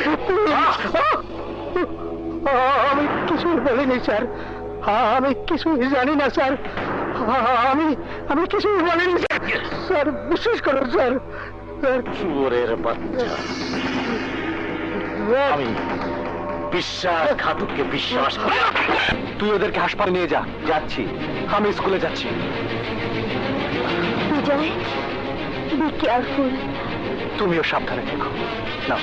S8: আমি কিছুই বলিনি স্যার, আমি কিছুই জানি না স্যার, আমি কিছুই বলিনি স্যার, বিশ্বাস করুন স্যার।
S4: চোরের বাচ্চা, আমি বিশ্বাসঘাতককে বিশ্বাস করি।
S9: তুই ওদেরকে হাসপাতালে নিয়ে যা। যাচ্ছি, আমি স্কুলে যাচ্ছি।
S3: বিজয়, বি কেয়ারফুল।
S9: তুমিও সাবধানে থেকো। না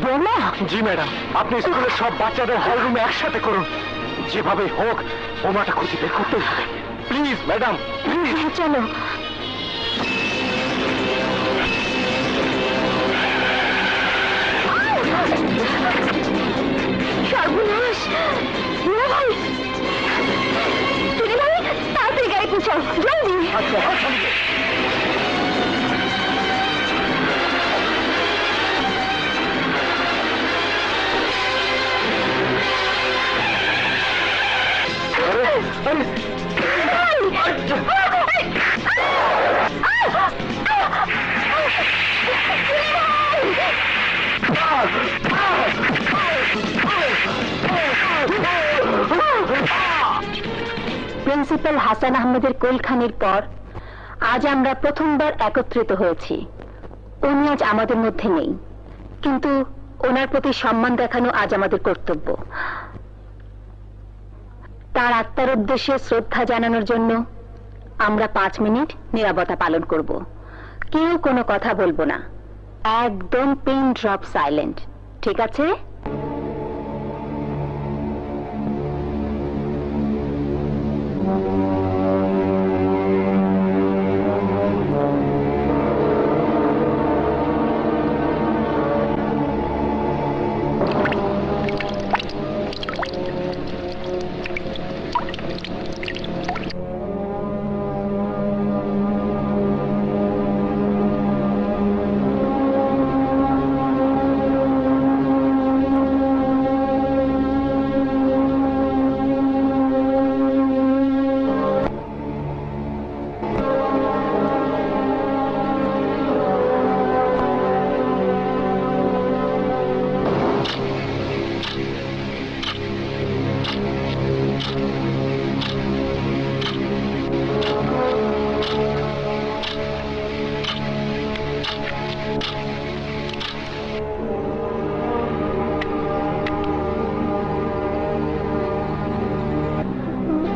S8: বোমা?
S9: জি ম্যাডাম, আপনি স্কুলের সব বাচ্চাদের হল রুমে একসাথে করুন। যেভাবে হোক বোমাটা খুঁজে বের করতেই হবে। Please madam, please.
S3: চলো। সর্বনাশ! দুলা ভাই, টুনি ভাই, তাড়াতাড়ি গাড়ি পৌঁছাও, জলদি।
S9: আচ্ছা,
S3: প্রিন্সিপাল হাসান আহমেদের কোলখানির পর আজ আমরা প্রথমবার একত্রিত হয়েছি। উনি আজ আমাদের মধ্যে নেই, কিন্তু ওনার প্রতি সম্মান দেখানো আজ আমাদের কর্তব্য। তার আত্মার উদ্দেশ্যে শ্রদ্ধা জানানোর জন্য আমরা 5 মিনিট নীরবতা পালন করব। কেউ কোনো কথা বলবো না, একদম পিন ড্রপ সাইলেন্ট, ঠিক আছে?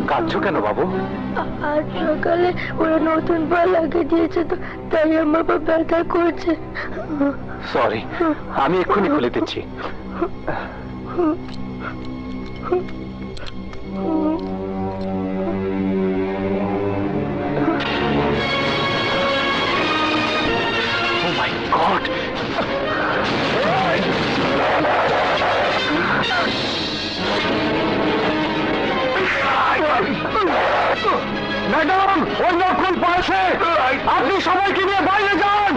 S9: কাঁদছো কেন বাবু?
S3: আজ সকালে ওরা নতুন পা লাগিয়ে দিয়েছে, তো তাই আমার পা ব্যথা করছে।
S9: সরি, আমি এক্ষুনি খুলে দিচ্ছি। Oh my God! ম্যাডাম, ওই নকল পাশে, আপনি সবাইকে নিয়ে বাইরে যান।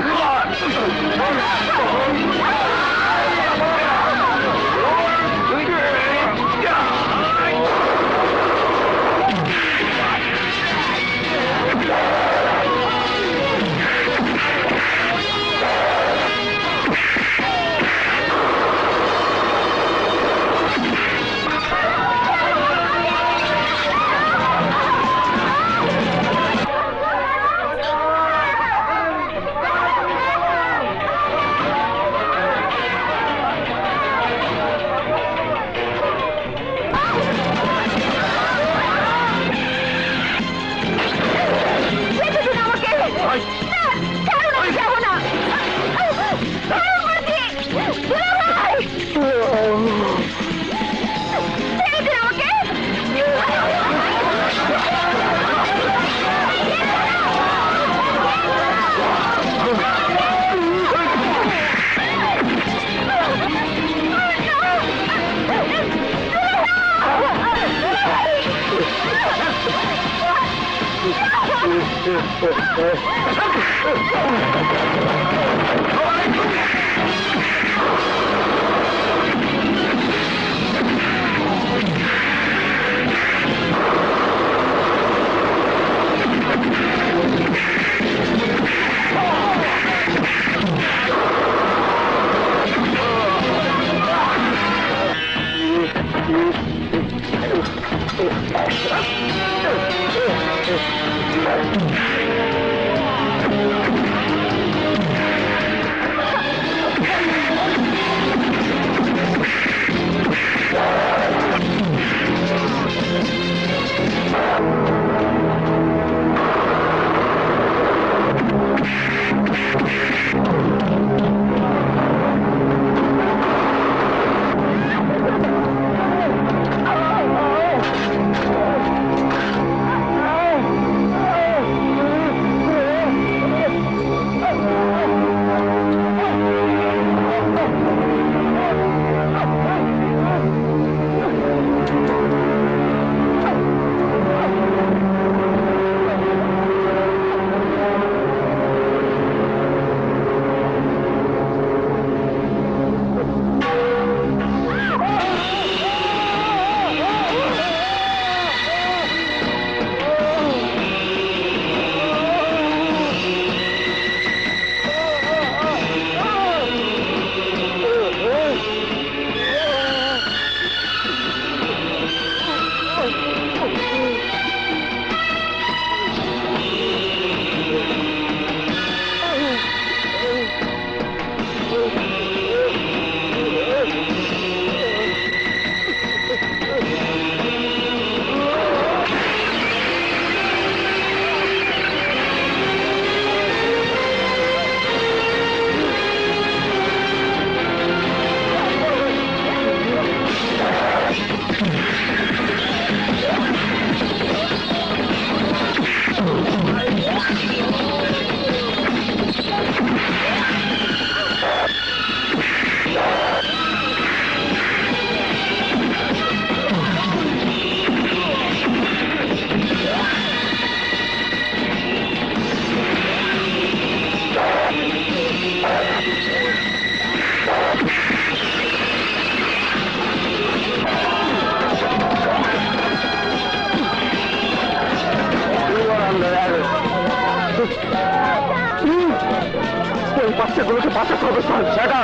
S6: বাচ্চাগুলোকে বাঁচাতে হবে স্যার। সেটা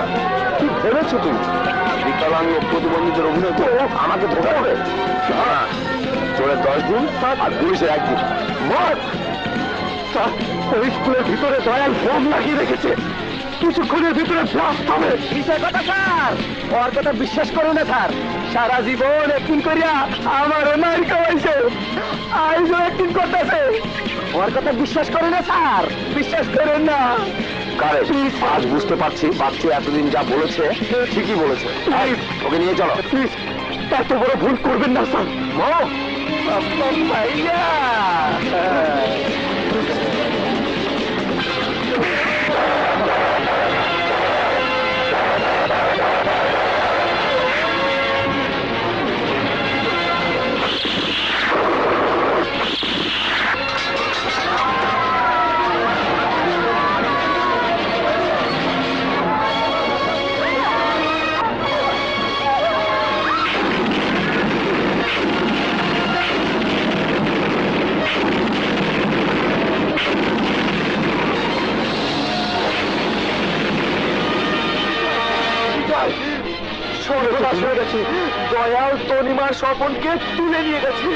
S6: কি ভেবেছো তুমি? বিকলাঙ্গ প্রতিবন্ধীদের অভিনয় করে আমাকে ধোকা হবে? তোরা 10 দিন আর পুলিশের 1 দিন। ওই স্কুলের ভিতরে দয়াল বোম লাগিয়ে রেখেছে, কিছুক্ষণের ভিতরে ব্লাস্ট হবে। কিসের কথা স্যার? ওর কথা বিশ্বাস করো না স্যার। সারা জীবন অ্যাক্টিং করিয়া আমার মার খাওয়াইছে, আইজও অ্যাক্টিং করতেছে। ওর কথা বিশ্বাস করে না স্যার, বিশ্বাস করেন না। আজ বুঝতে পারছি বাচ্চা এতদিন যা বলেছে ঠিকই বলেছে। ওকে নিয়ে চলো প্লিজ। এত বড় ভুল করবেন না স্যার। ভাইয়া দয়াল তনিমার স্বপনকে তুলে নিয়ে গেছে।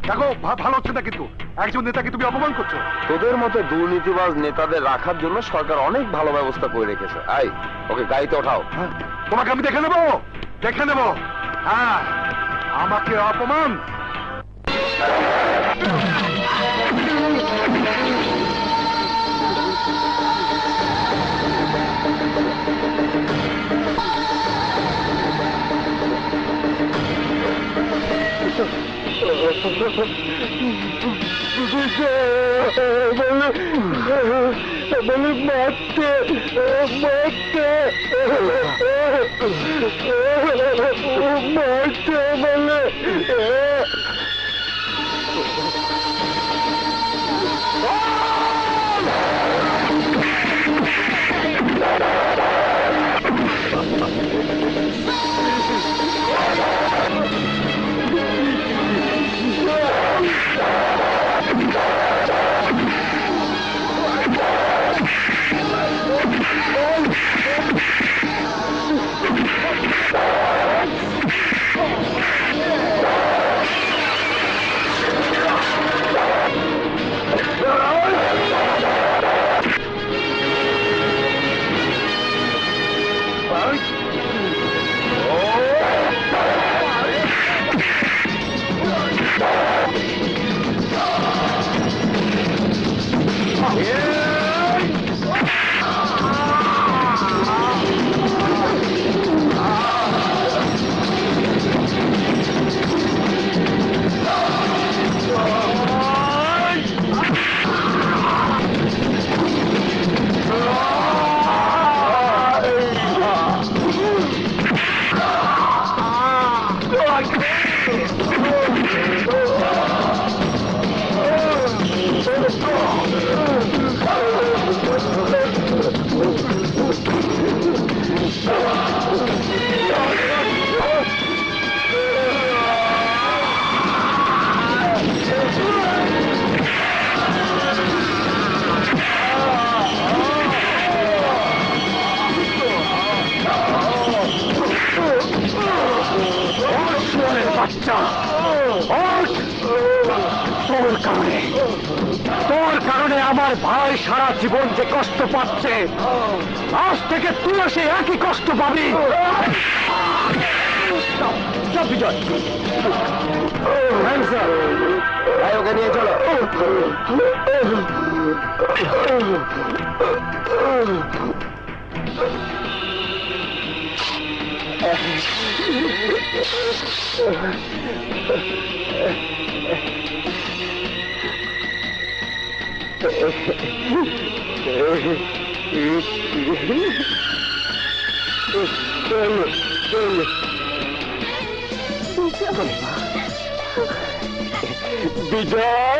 S2: দেখো ভালো হচ্ছে না, কিন্তু একজন নেতাকে তুমি অপমান করছো।
S6: তোদের মতো দুর্নীতিবাজ নেতাদের রাখার জন্য সরকার অনেক ভালো ব্যবস্থা করে রেখেছে। আই ওকে গাড়িতে ওঠাও।
S2: তোমাকে আমি দেখে নেবো, দেখে নেবো। হ্যাঁ, আমাকে অপমান।
S6: মারতে বলে তোর কারণে আমার ভাই সারা জীবন যে কষ্ট পাচ্ছে, আজ থেকে তুইও সে একই কষ্ট পাবি। বিজয়, ওকে নিয়ে চলো। বিজয়